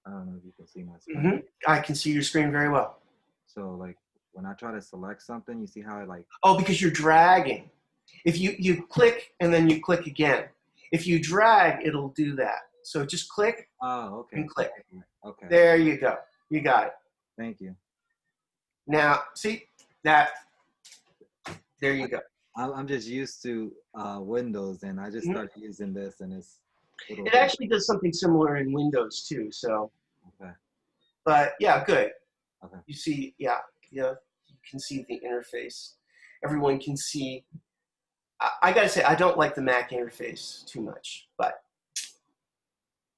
I don't know if you can see my screen. I can see your screen very well. So like when I try to select something, you see how I like. Oh, because you're dragging. If you click and then you click again. If you drag, it'll do that. So just click okay. and click. Okay. There you go. You got it. Thank you. Now, see that? There you go. I'm just used to Windows, and I just started using this, and it's. It actually does something similar in Windows too. So. Okay. But yeah, good. Okay. You see, yeah, you can see the interface. Everyone can see. I gotta say, I don't like the Mac interface too much, but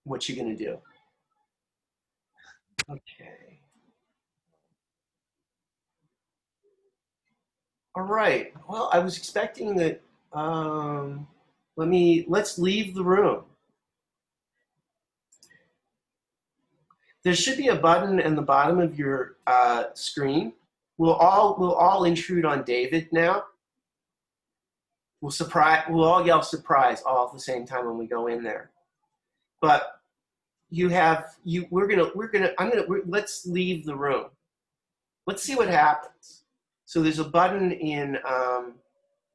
what you gonna do? Okay. All right. Well, I was expecting that. Let's leave the room. There should be a button in the bottom of your screen. We'll all intrude on David now. We'll all yell surprise all at the same time when we go in there. But let's leave the room. Let's see what happens. So there's a button in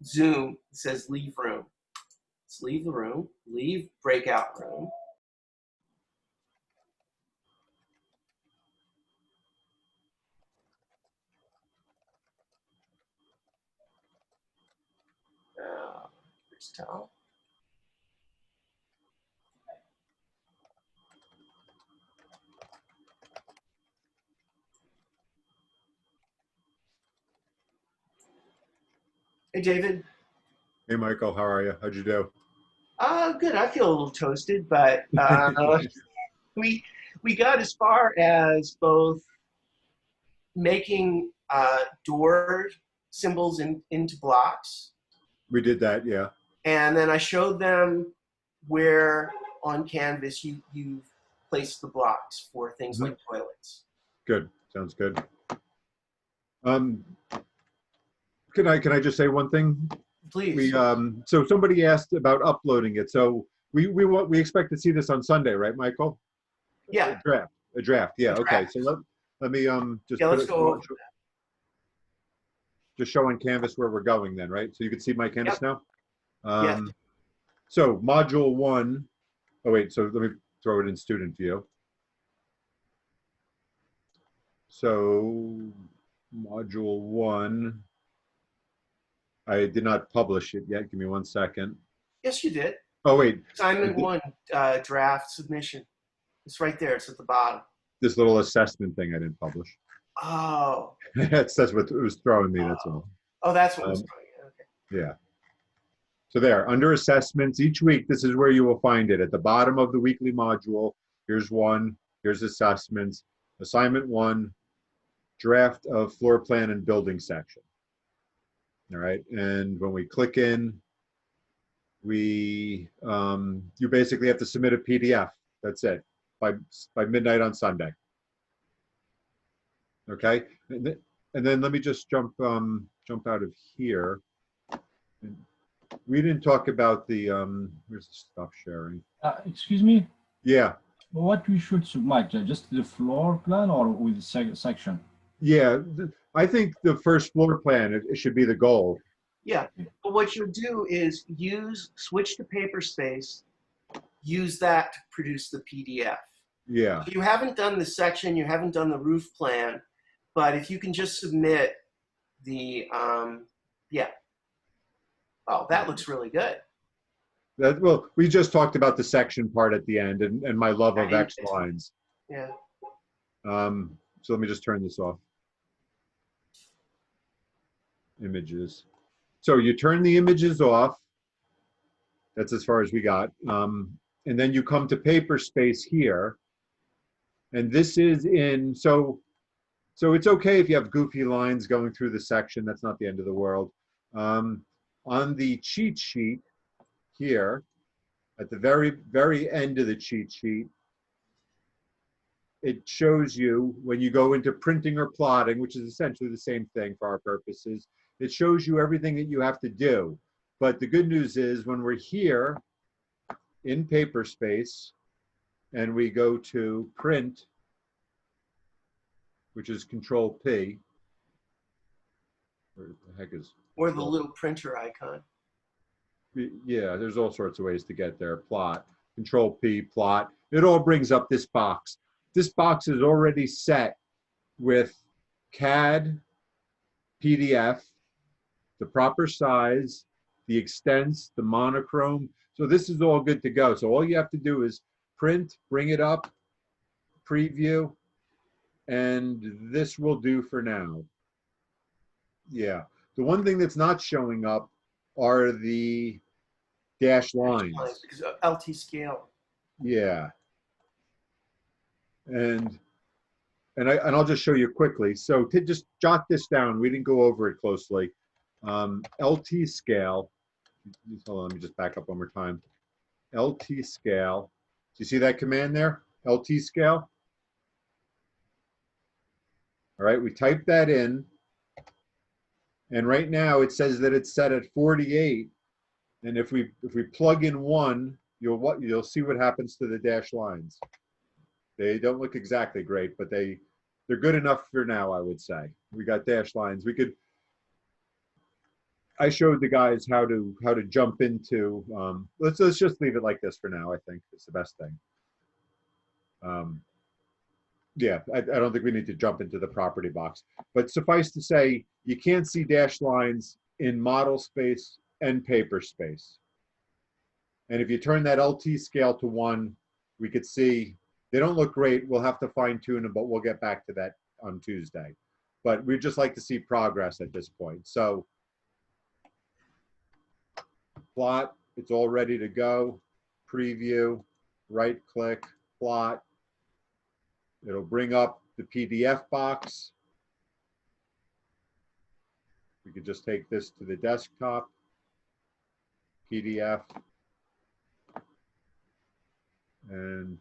Zoom that says leave room. Let's leave the room, leave breakout room. Here's Tal. Hey, David. Hey, Michael, how are you? How'd you do? Good. I feel a little toasted, but we we got as far as both making door symbols into blocks, We did that, yeah. and then I showed them where on canvas you've placed the blocks for things Mhm. like toilets. Good. Sounds good. Um, can I just say one thing? Please. So somebody asked about uploading it. So we expect to see this on Sunday, right, Michael? Yeah. A draft. Yeah. A Okay. draft. So let me just Yeah, put let's it go over. just show on canvas where we're going then, right? So you can see my canvas Yep. now. Yes. So module 1. Oh wait. So let me throw it in student view. So module 1. I did not publish it yet. Give me 1 second. Yes, you did. Oh wait, Assignment 1 draft submission. It's right there. It's at the bottom. this little assessment thing I didn't publish. Oh. That's what it was throwing me. That's all. Oh, that's what was Um, going on. Okay. Yeah. So there, under assessments, each week, this is where you will find it. At the bottom of the weekly module, here's one, here's assessments, assignment 1, draft of floor plan and building section. All right, and when we click in, you basically have to submit a PDF. That's it, by midnight on Sunday. Okay, and then let me just jump out of here. We didn't talk about the where's the stop sharing? Excuse me, Yeah, what we should submit, just the floor plan or with section? yeah. I think the first floor plan it should be the goal. Yeah. But what you'll do is switch to paper space, use that to produce the PDF. Yeah, You haven't done the section, you haven't done the roof plan, but if you can just submit the, yeah. Oh, that looks really good. well, we just talked about the section part at the end and my love of Yeah, X lines. Yeah. So let me just turn this off. Images. So you turn the images off. That's as far as we got. And then you come to paper space here. And this is so it's okay if you have goofy lines going through the section. That's not the end of the world. On the cheat sheet here, at the very, very end of the cheat sheet, it shows you when you go into printing or plotting, which is essentially the same thing for our purposes, it shows you everything that you have to do. But the good news is when we're here in paper space and we go to print, which is Control P, where the heck is? Or the little printer icon. Yeah, there's all sorts of ways to get there. Plot, Control P, plot. It all brings up this box. This box is already set with CAD, PDF, the proper size, the extents, the monochrome. So this is all good to go. So all you have to do is print, bring it up, preview, and this will do for now. Yeah. The one thing that's not showing up are the dash lines. Because of LT scale. Yeah. And I'll just show you quickly. So to just jot this down, we didn't go over it closely. LT scale, hold on, let me just back up one more time. LT scale, do you see that command there? LT scale. All right, we type that in. And right now it says that it's set at 48. And if we plug in 1, you'll see what happens to the dash lines. They don't look exactly great, but they're good enough for now, I would say. We got dash lines. I showed the guys how to jump into. Let's just leave it like this for now. I think it's the best thing. Yeah, I don't think we need to jump into the property box. But suffice to say, you can't see dash lines in model space and paper space. And if you turn that LT scale to 1, we could see they don't look great. We'll have to fine tune them, but we'll get back to that on Tuesday. But we'd just like to see progress at this point. So plot, it's all ready to go. Preview, right click, plot. It'll bring up the PDF box. We could just take this to the desktop, PDF, and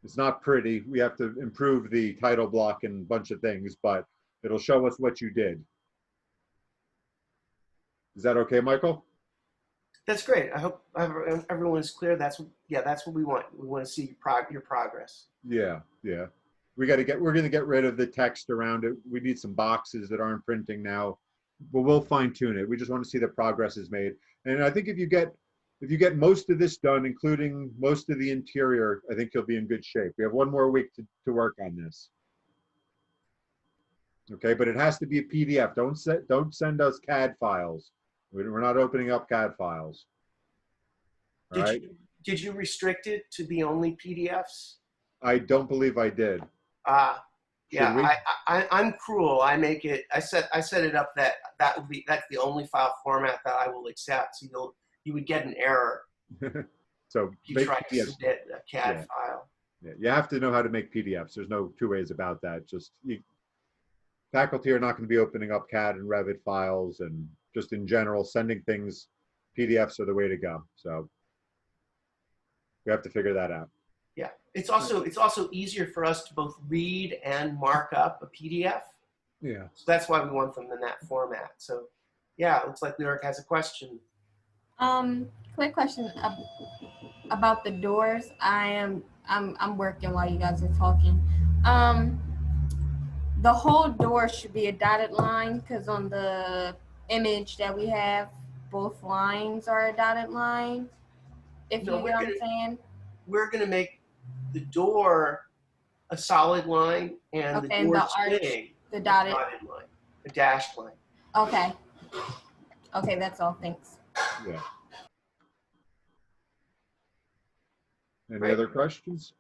it's not pretty. We have to improve the title block and a bunch of things, but it'll show us what you did. Is that okay, Michael? That's great. I hope everyone is clear. That's what we want. We want to see your progress. Yeah, yeah. We're going to get rid of the text around it. We need some boxes that aren't printing now, but we'll fine tune it. We just want to see that progress is made. And I think if you get most of this done, including most of the interior, I think you'll be in good shape. We have one more week to work on this. Okay, but it has to be a PDF. Don't send us CAD files. We're not opening up CAD files. All right? Did you restrict it to be only PDFs? I don't believe I did. Yeah, I'm cruel. I set it up that's the only file format that I will accept. So you would get an error So if you try to submit a CAD file. Yeah, you have to know how to make PDFs. There's no two ways about that. Faculty are not going to be opening up CAD and Revit files, and just in general, sending things, PDFs are the way to go. So we have to figure that out. Yeah, it's also easier for us to both read and mark up a PDF. Yeah. So that's why we want them in that format. So yeah, it looks like Lyric has a question. Quick question about the doors. I'm working while you guys are talking. The whole door should be a dotted line because on the image that we have, both lines are a dotted line. If you know what I'm saying. We're gonna make the door a solid line and the door swing the dotted line, a dashed line. Okay. Okay, that's all. Thanks. Yeah. Any other questions?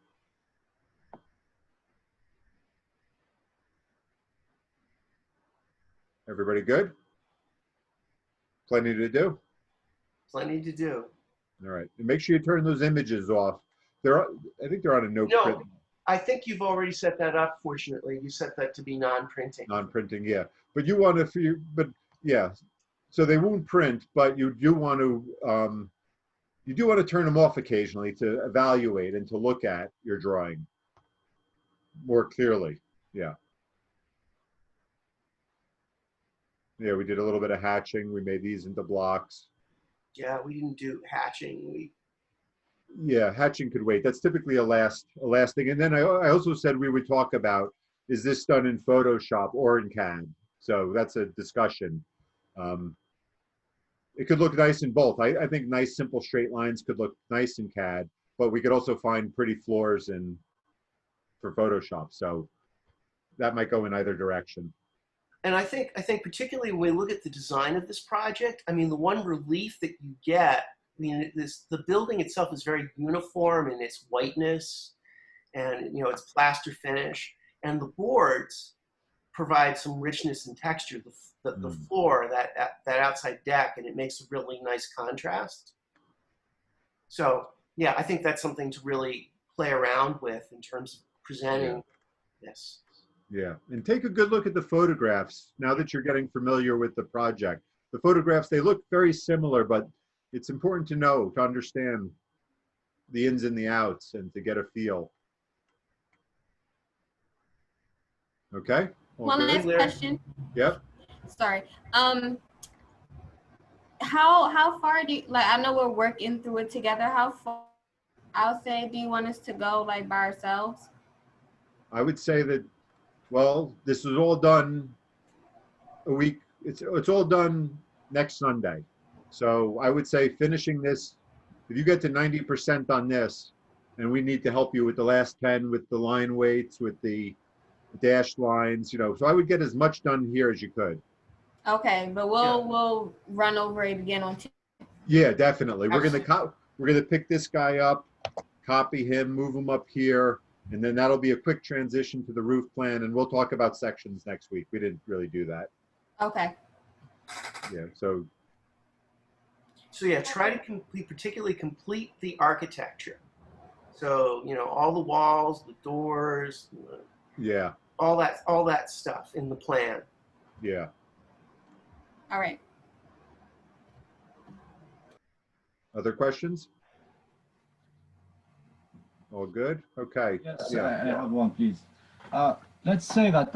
Everybody good? Plenty to do? Plenty to do. All right. And make sure you turn those images off. I think they're on a no print. I think you've already set that up, fortunately. You set that to be non-printing. Non-printing, yeah. But you want to, yeah. So they won't print, but you do want to turn them off occasionally to evaluate and to look at your drawing more clearly. Yeah. Yeah, we did a little bit of hatching. We made these into blocks. Yeah, we didn't do hatching. Yeah, hatching could wait. That's typically a last thing. And then I also said we would talk about, is this done in Photoshop or in CAD? So that's a discussion. It could look nice in both. I think nice, simple straight lines could look nice in CAD, but we could also find pretty floors for Photoshop. So that might go in either direction. And I think particularly when we look at the design of this project, I mean, the one relief that you get, I mean, the building itself is very uniform in its whiteness, and it's plaster finish, and the boards provide some richness and texture. The floor, that outside deck, and it makes a really nice contrast. So yeah, I think that's something to really play around with in terms of presenting this. Yeah, and take a good look at the photographs now that you're getting familiar with the project. The photographs, they look very similar, but it's important to understand the ins and the outs and to get a feel. Okay? One last question. Yep. Sorry. How far do you, I know we're working through it together. How far, do you want us to go by ourselves? I would say that, well, this is all done a week. It's all done next Sunday. So I would say finishing this, if you get to 90% on this, and we need to help you with the last 10 with the line weights, with the dashed lines, so I would get as much done here as you could. Okay, but we'll run over it again on Tuesday. Yeah, definitely. We're gonna pick this guy up, copy him, move him up here, and then that'll be a quick transition to the roof plan, and we'll talk about sections next week. We didn't really do that. Okay. Yeah. So So yeah, try to particularly complete the architecture. So, all the walls, the doors, yeah, all that stuff in the plan. yeah. All right. Other questions? All good? Okay. Yes, Yeah. I have one, please. Let's say that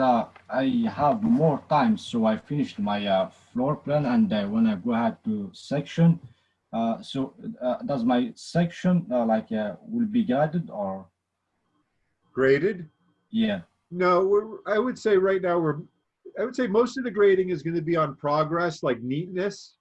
I have more time, so I finished my floor plan and I want to go ahead to section. Does my section will be guided or? Graded? Yeah. No, I would say right now I would say most of the grading is going to be on progress, like neatness.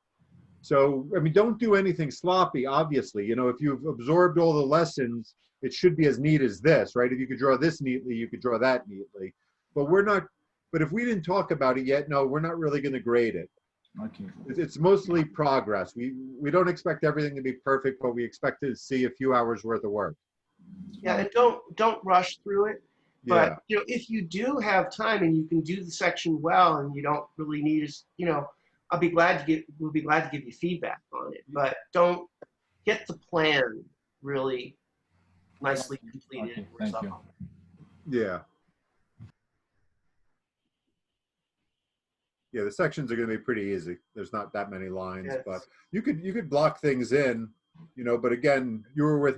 So, I mean, don't do anything sloppy, obviously. If you've absorbed all the lessons, it should be as neat as this, right? If you could draw this neatly, you could draw that neatly. But if we didn't talk about it yet, no, we're not really going to grade it. Okay. It's mostly progress. We don't expect everything to be perfect, but we expect to see a few hours worth of work. Yeah, and don't rush through it. Yeah. But if you do have time and you can do the section well, and you don't really need us, we'll be glad to give you feedback on it. But don't get the plan really nicely completed. Okay, thank you. Yeah. Yeah, the sections are going to be pretty easy. There's not that many lines, Yes. but you could block things in, but again, you were with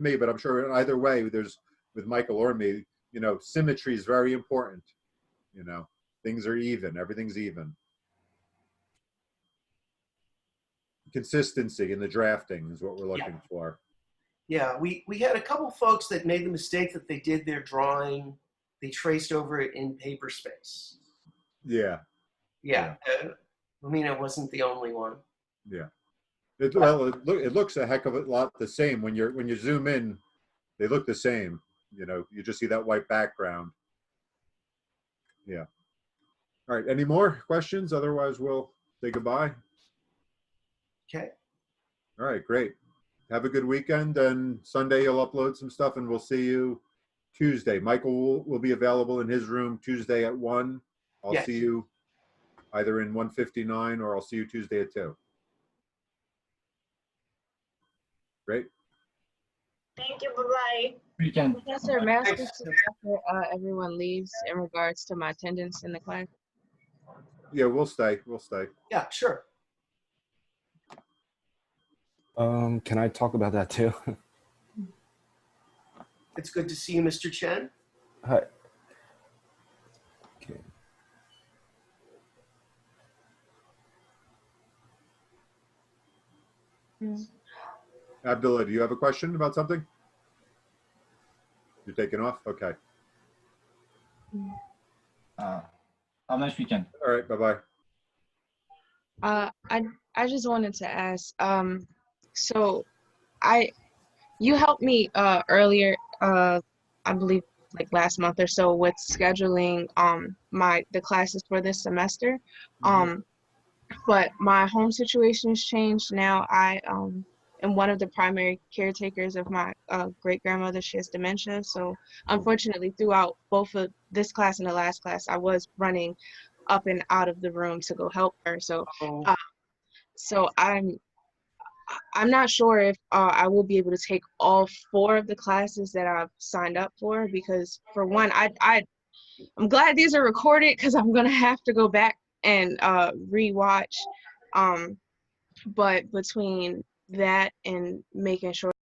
me, but I'm sure either way, there's with Michael or me, symmetry is very important. Things are even, everything's even. Consistency in the drafting is what we're looking for. Yeah, we had a couple folks that made the mistake that they did their drawing, they traced over it in paper space. Yeah. Yeah. I mean, it wasn't the only one. Yeah. It looks a heck of a lot the same when you zoom in. They look the same. You just see that white background. Yeah. All right. Any more questions? Otherwise, we'll say goodbye. Okay. All right. Great. Have a good weekend. And Sunday, you'll upload some stuff, and we'll see you Tuesday. Michael will be available in his room Tuesday at 1. I'll see you either in 159 or I'll see you Tuesday at 2. Great. Thank you. Bye-bye. Weekend. Professor, may I speak to you after everyone leaves in regards to my attendance in the class? Yeah, we'll stay. We'll stay. Yeah, sure. Can I talk about that too? It's good to see you, Mr. Chen. Hi. Okay. Abdullah, do you have a question about something? You're taking off? Okay. Have a nice weekend. All right. Bye-bye. I just wanted to ask, so you helped me earlier, I believe like last month or so, with scheduling the classes for this semester. But my home situation has changed now. I am one of the primary caretakers of my great grandmother. She has dementia, so unfortunately throughout both of this class and the last class, I was running up and out of the room to go help her. So so I'm not sure if I will be able to take all 4 of the classes that I've signed up for, because for one, I'm glad these are recorded because I'm gonna have to go back and rewatch. But between that and making sure